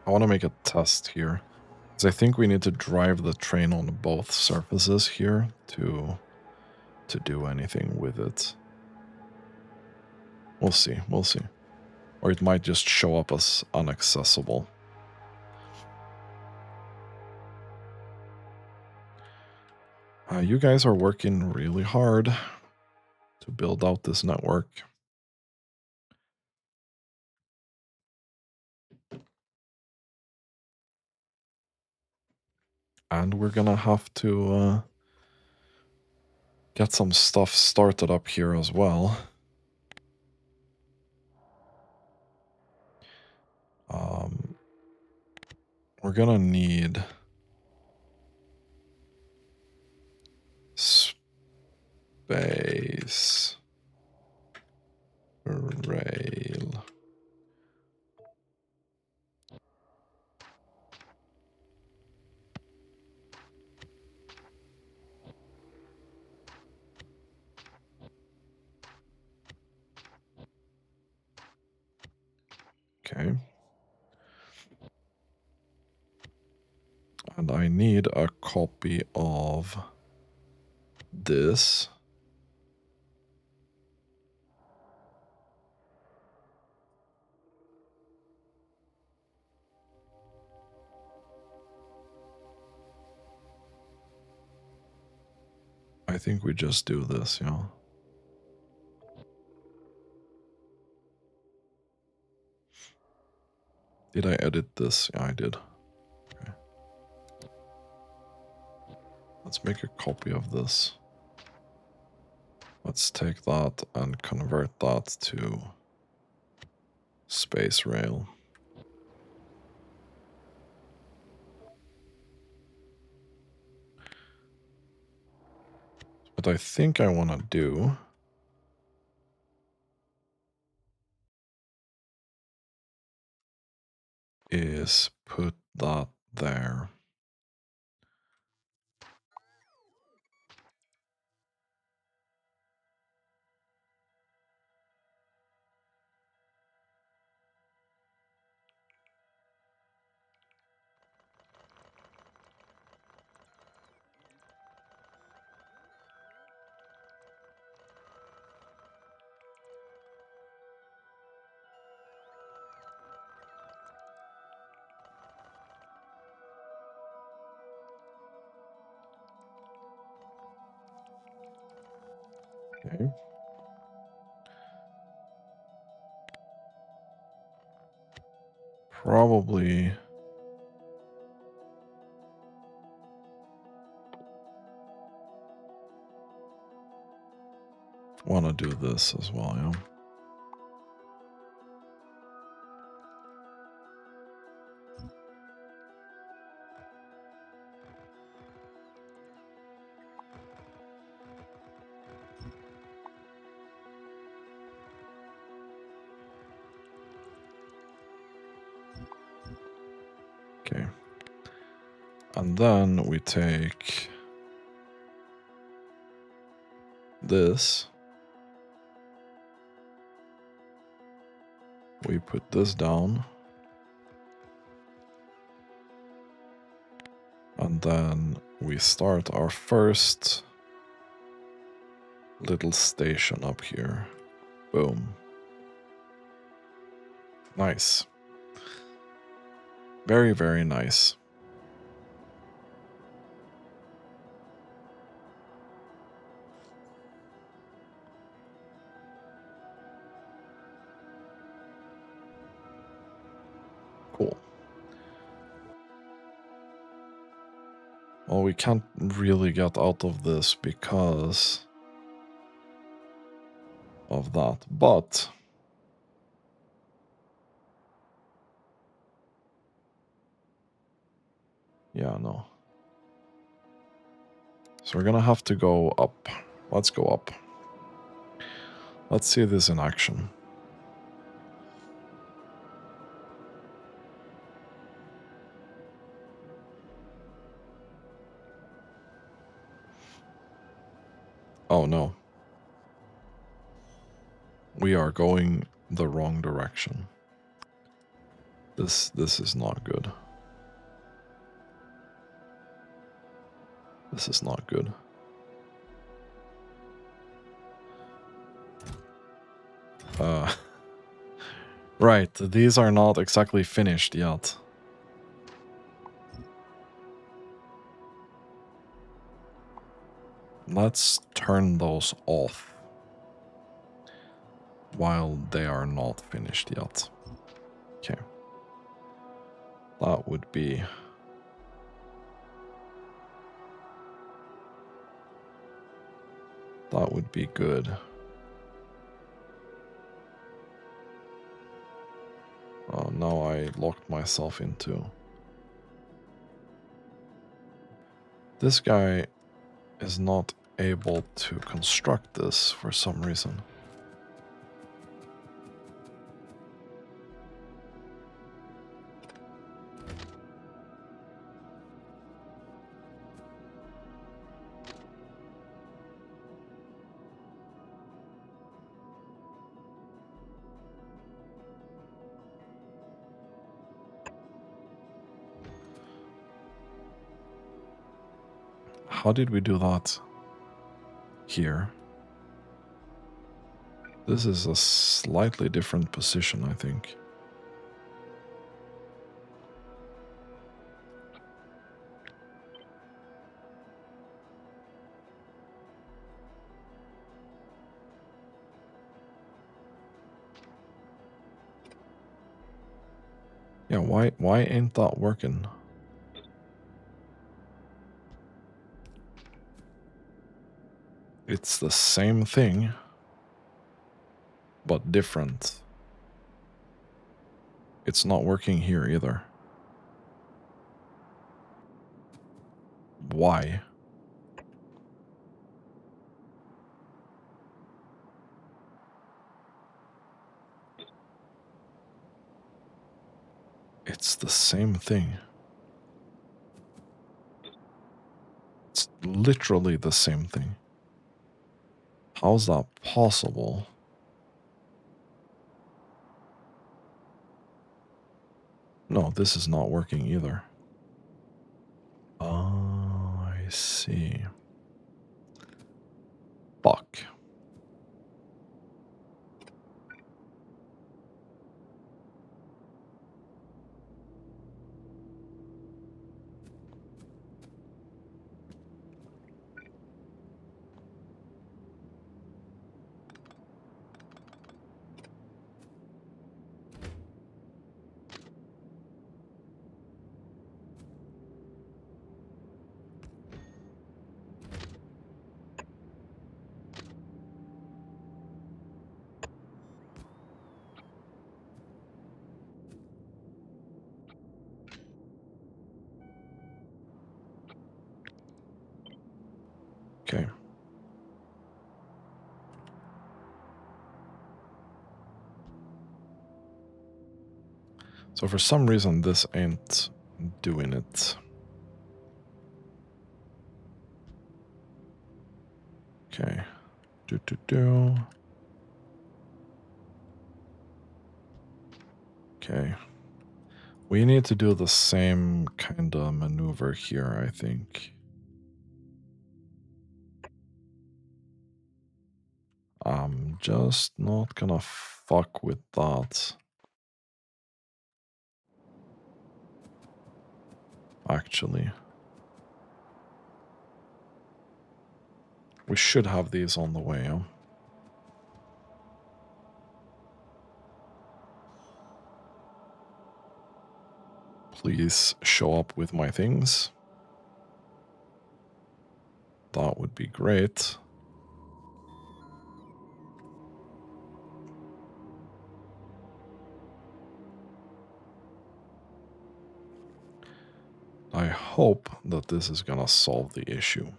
I want to make a test here. Because I think we need to drive the train on both surfaces here to do anything with it. We'll see, we'll see. Or it might just show up as inaccessible. You guys are working really hard to build out this network. And we're gonna have to get some stuff started up here as well. We're gonna need space rail. Okay. And I need a copy of this. I think we just do this, yeah. Did I edit this? Yeah, I did. Okay. Let's make a copy of this. Let's take that and convert that to space rail. What I think I want to do is put that there. Okay. Probably want to do this as well, yeah. And then we take this. We put this down. And then we start our first little station up here. Boom. Nice. Very, very nice. Cool. Well, we can't really get out of this because of that, but yeah, no. So we're gonna have to go up. Let's go up. Let's see this in action. Oh no. We are going the wrong direction. This is not good. This is not good. Right, these are not exactly finished yet. Let's turn those off while they are not finished yet. Okay. That would be... That would be good. Oh, now I locked myself into... This guy is not able to construct this for some reason. How did we do that here? This is a slightly different position, I think. Yeah, why ain't that working? It's the same thing, but different. It's not working here either. Why? It's the same thing. It's literally the same thing. How's that possible? No, this is not working either. Oh, I see. Fuck. Okay. So for some reason this ain't doing it. Okay. Okay. We need to do the same kind of maneuver here, I think. I'm just not gonna fuck with that. Actually. We should have these on the way, huh? Please show up with my things. That would be great. I hope that this is gonna solve the issue.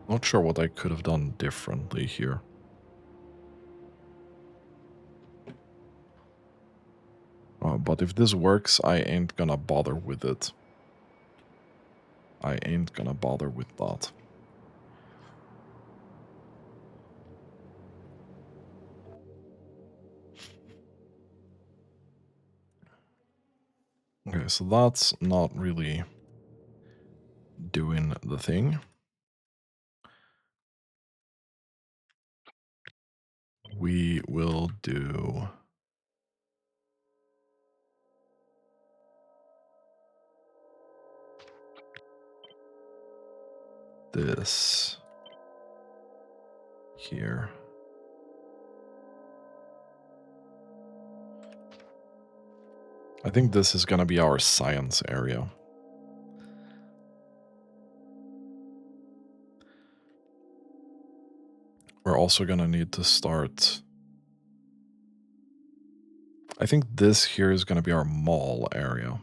Not sure what I could have done differently here. But if this works, I ain't gonna bother with it. I ain't gonna bother with that. Okay, so that's not really doing the thing. We will do this here. I think this is gonna be our science area. We're also gonna need to start. I think this here is gonna be our mall area.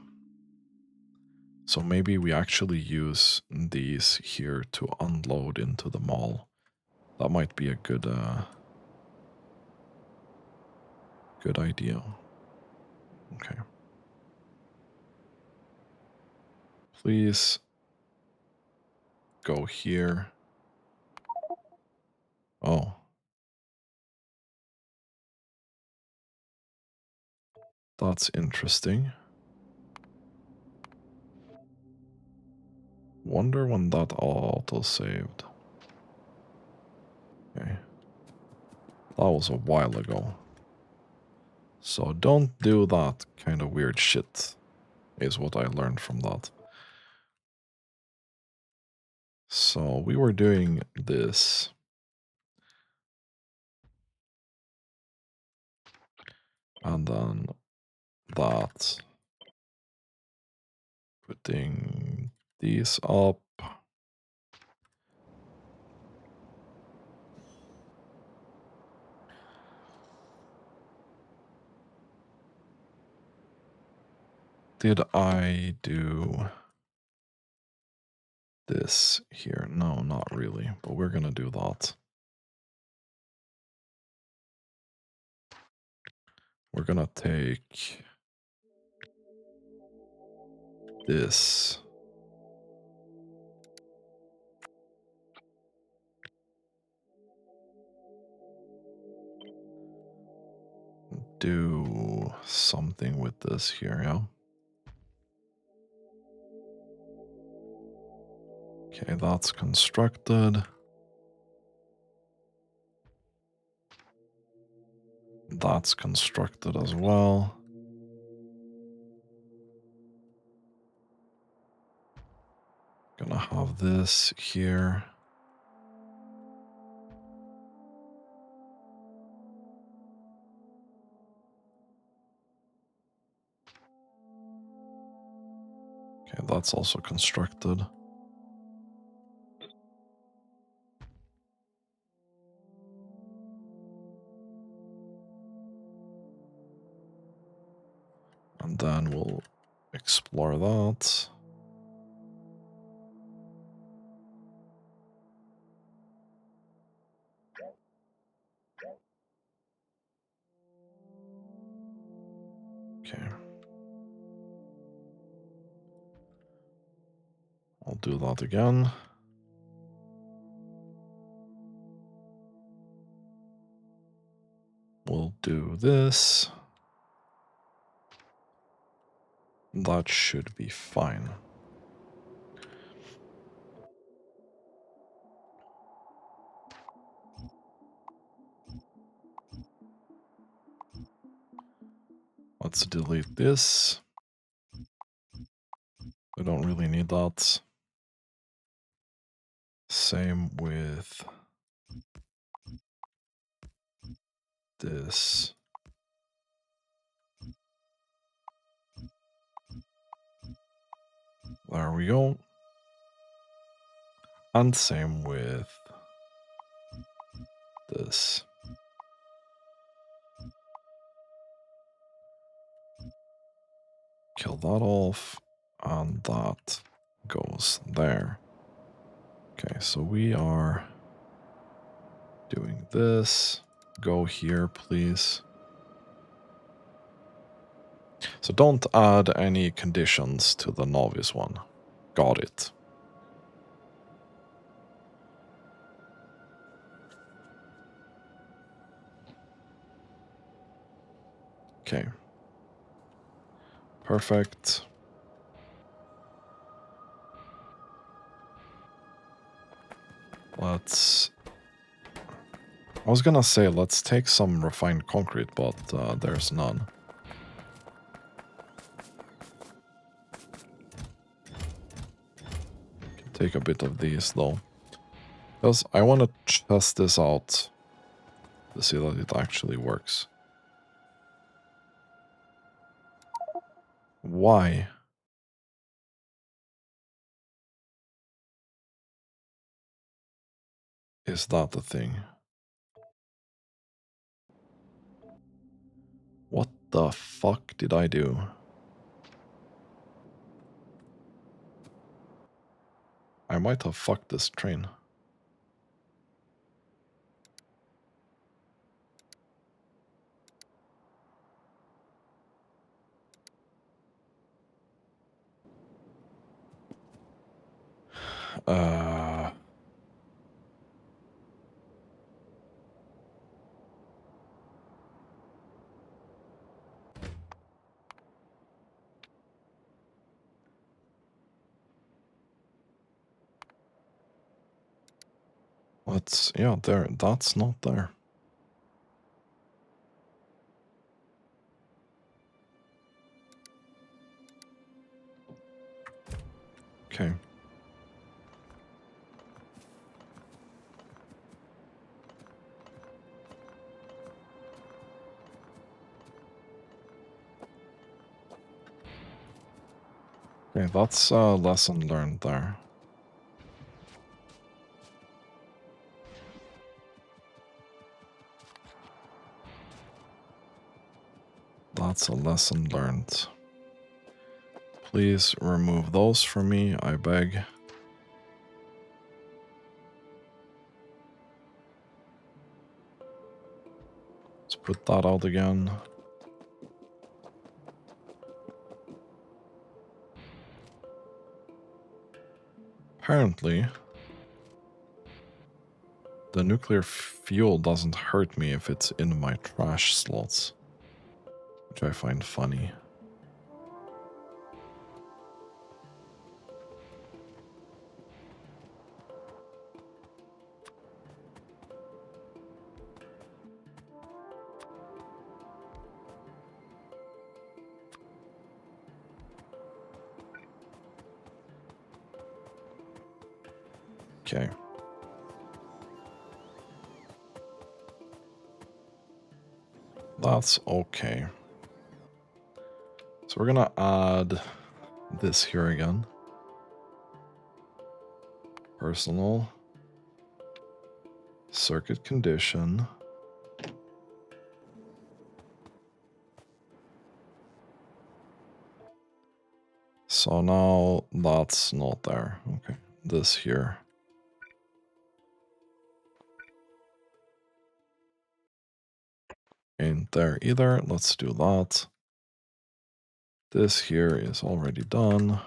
So maybe we actually use these here to unload into the mall. That might be a good good idea. Okay. Please go here. Oh. That's interesting. Wonder when that auto saved. Okay. That was a while ago. So don't do that kind of weird shit, is what I learned from that. So we were doing this. And then that. Putting these up. Did I do this here? No, not really, but we're gonna do that. We're gonna take this. Do something with this here, yeah? Okay, that's constructed. That's constructed as well. Gonna have this here. Okay, that's also constructed. And then we'll explore that. Okay. I'll do that again. We'll do this. That should be fine. Let's delete this. We don't really need that. Same with this. There we go. And same with this. Kill that off, and that goes there. Okay, so we are doing this. Go here, please. So don't add any conditions to the novice one. Got it. Okay. Perfect. Let's... I was gonna say let's take some refined concrete, but there's none. Take a bit of these though. Because I want to test this out to see that it actually works. Why? Is that the thing? What the fuck did I do? I might have fucked this train. Uh... Let's... Yeah, there. That's not there. Okay. Okay, that's a lesson learned there. That's a lesson learned. Please remove those from me, I beg. Let's put that out again. Apparently, the nuclear fuel doesn't hurt me if it's in my trash slots, which I find funny. Okay. That's okay. So we're gonna add this here again. Personal. Circuit condition. So now that's not there. Okay. This here. Ain't there either. Let's do that. This here is already done.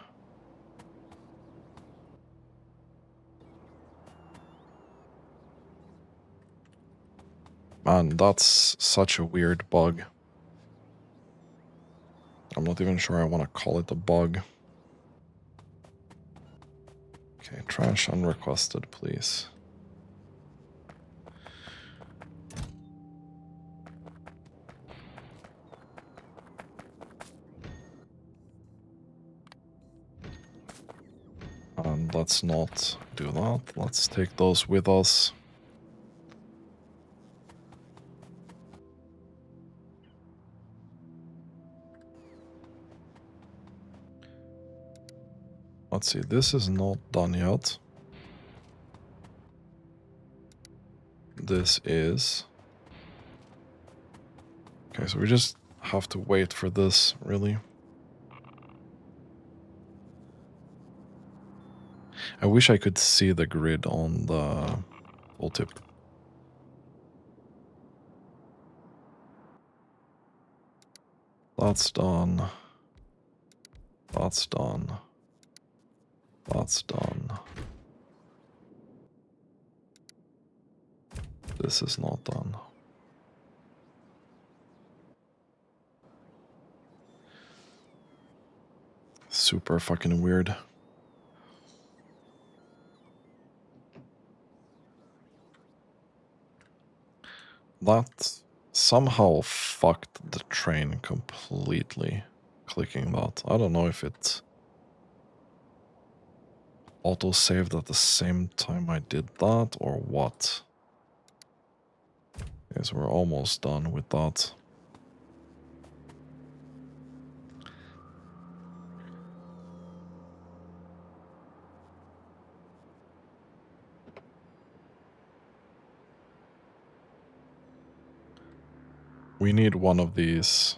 And that's such a weird bug. I'm not even sure I want to call it a bug. Okay, trash unrequested, please. And let's not do that. Let's take those with us. Let's see, this is not done yet. This is. Okay, so we just have to wait for this, really. I wish I could see the grid on the tooltip. That's done. That's done. That's done. This is not done. Super fucking weird. That somehow fucked the train completely, clicking that. I don't know if it auto-saved at the same time I did that or what. Okay, so we're almost done with that. We need one of these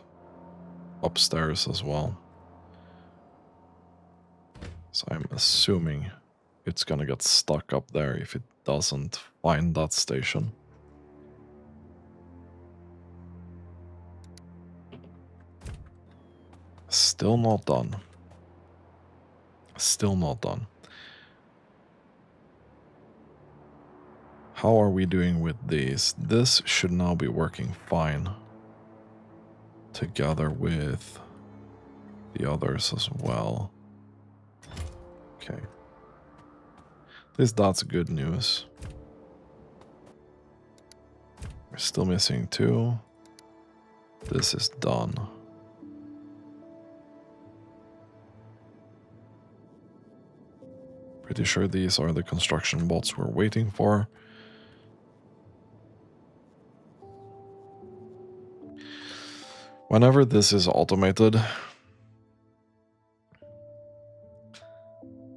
upstairs as well. So I'm assuming it's gonna get stuck up there if it doesn't find that station. Still not done. Still not done. How are we doing with these? This should now be working fine. Together with the others as well. Okay. At least that's good news. We're still missing 2. This is done. Pretty sure these are the construction bots we're waiting for. Whenever this is automated,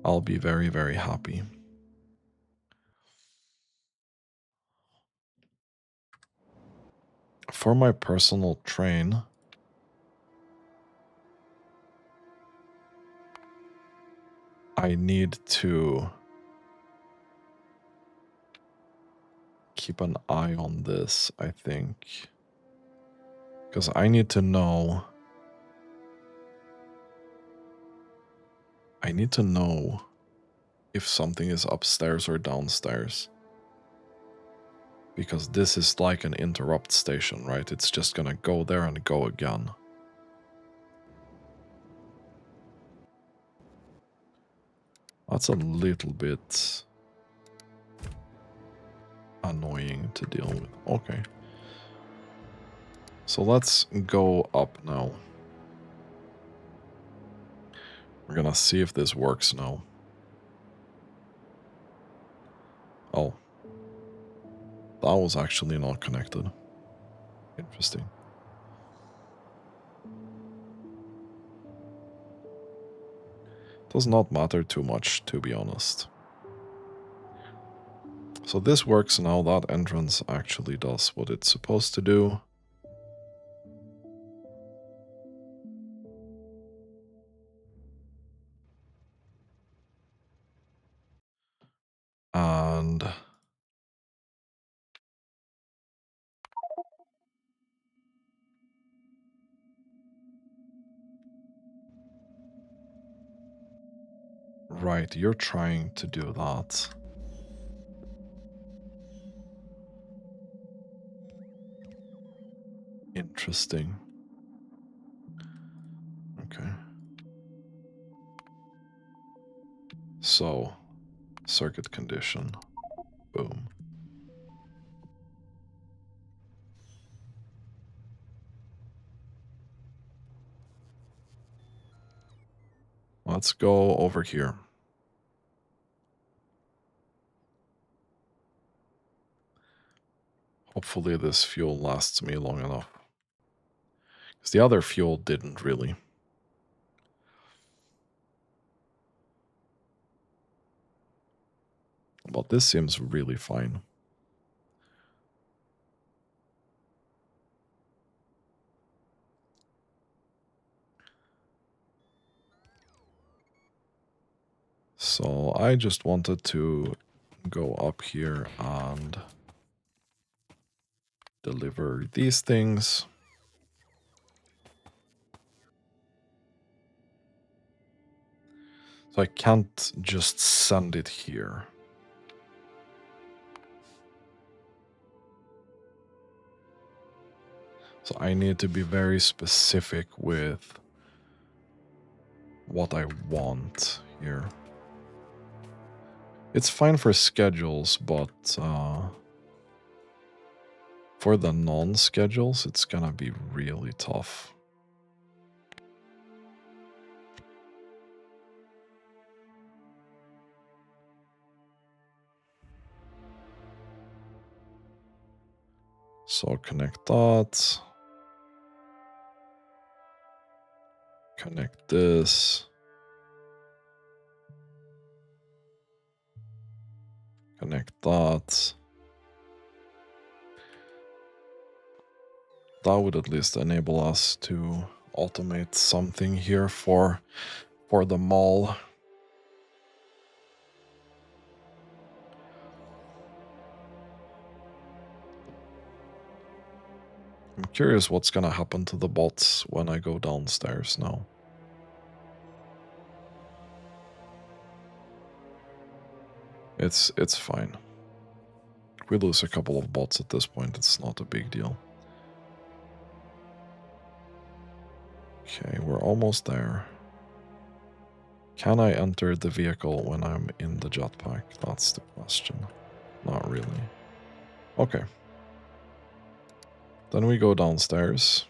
I'll be very, very happy. For my personal train, I need to keep an eye on this, I think. Because I need to know... if something is upstairs or downstairs. Because this is like an interrupt station, right? It's just gonna go there and go again. That's a little bit annoying to deal with. Okay. So let's go up now. We're gonna see if this works now. Oh. That was actually not connected. Interesting. Does not matter too much, to be honest. So this works now. That entrance actually does what it's supposed to do. And... right, you're trying to do that. interesting. Okay. So, circuit condition. Boom. Let's go over here. Hopefully this fuel lasts me long enough. Because the other fuel didn't really. But this seems really fine. So I just wanted to go up here and deliver these things. So I can't just send it here. So I need to be very specific with what I want here. It's fine for schedules, but for the non-schedules, it's gonna be really tough. So connect that. Connect this. Connect that. That would at least enable us to automate something here for the mall. I'm curious what's gonna happen to the bots when I go downstairs now. It's fine. If we lose a couple of bots at this point, it's not a big deal. Okay, we're almost there. Can I enter the vehicle when I'm in the jetpack? That's the question. Not really. Okay. Then we go downstairs.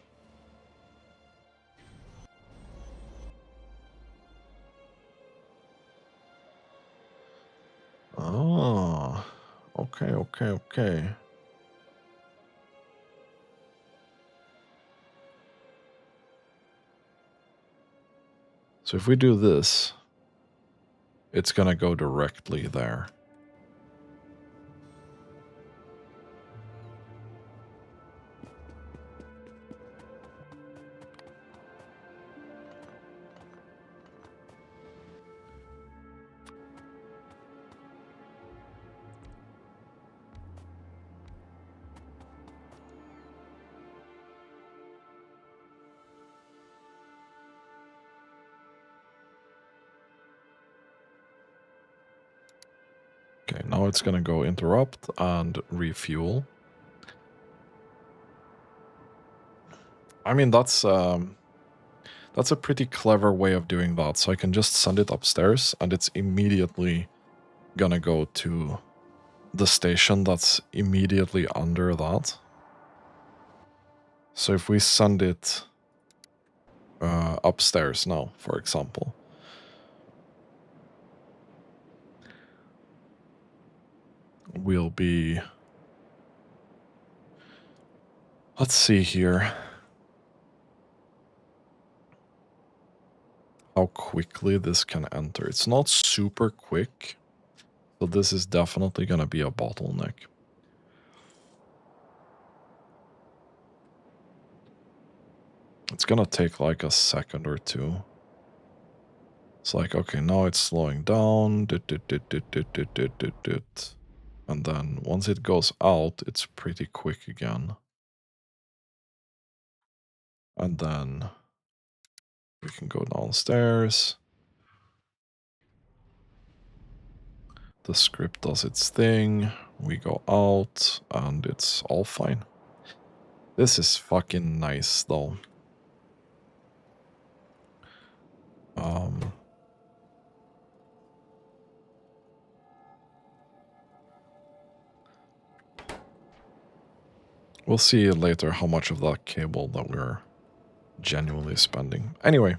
Ah, okay. So if we do this, it's gonna go directly there. Okay, now it's gonna go interrupt and refuel. I mean, that's a pretty clever way of doing that. So I can just send it upstairs and it's immediately gonna go to the station that's immediately under that. So if we send it upstairs now, for example, we'll be... Let's see here. How quickly this can enter. It's not super quick, so this is definitely going to be a bottleneck. It's going to take like a second or two. It's like, okay, now it's slowing down. And then once it goes out, it's pretty quick again. And then we can go downstairs. The script does its thing. We go out and it's all fine. This is fucking nice, though. We'll see later how much of that cable that we're genuinely spending. Anyway,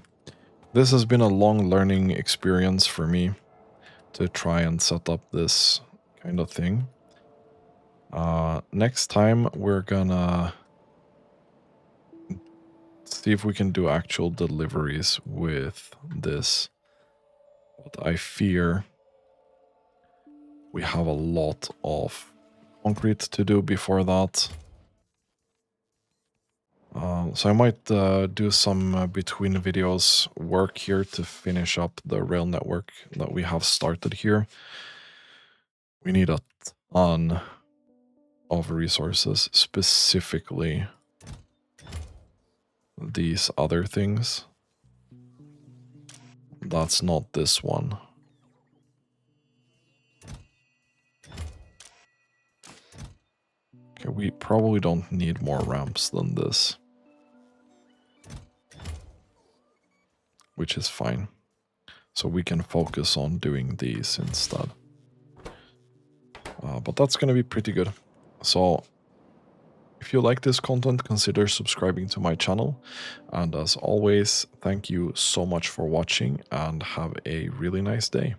this has been a long learning experience for me to try and set up this kind of thing. Next time, we're gonna see if we can do actual deliveries with this. But I fear we have a lot of concrete to do before that. So I might do some between videos work here to finish up the rail network that we have started here. We need a ton of resources, specifically these other things. That's not this one. Okay, we probably don't need more ramps than this, which is fine. So we can focus on doing these instead. But that's going to be pretty good. So if you like this content, consider subscribing to my channel. And as always, thank you so much for watching and have a really nice day.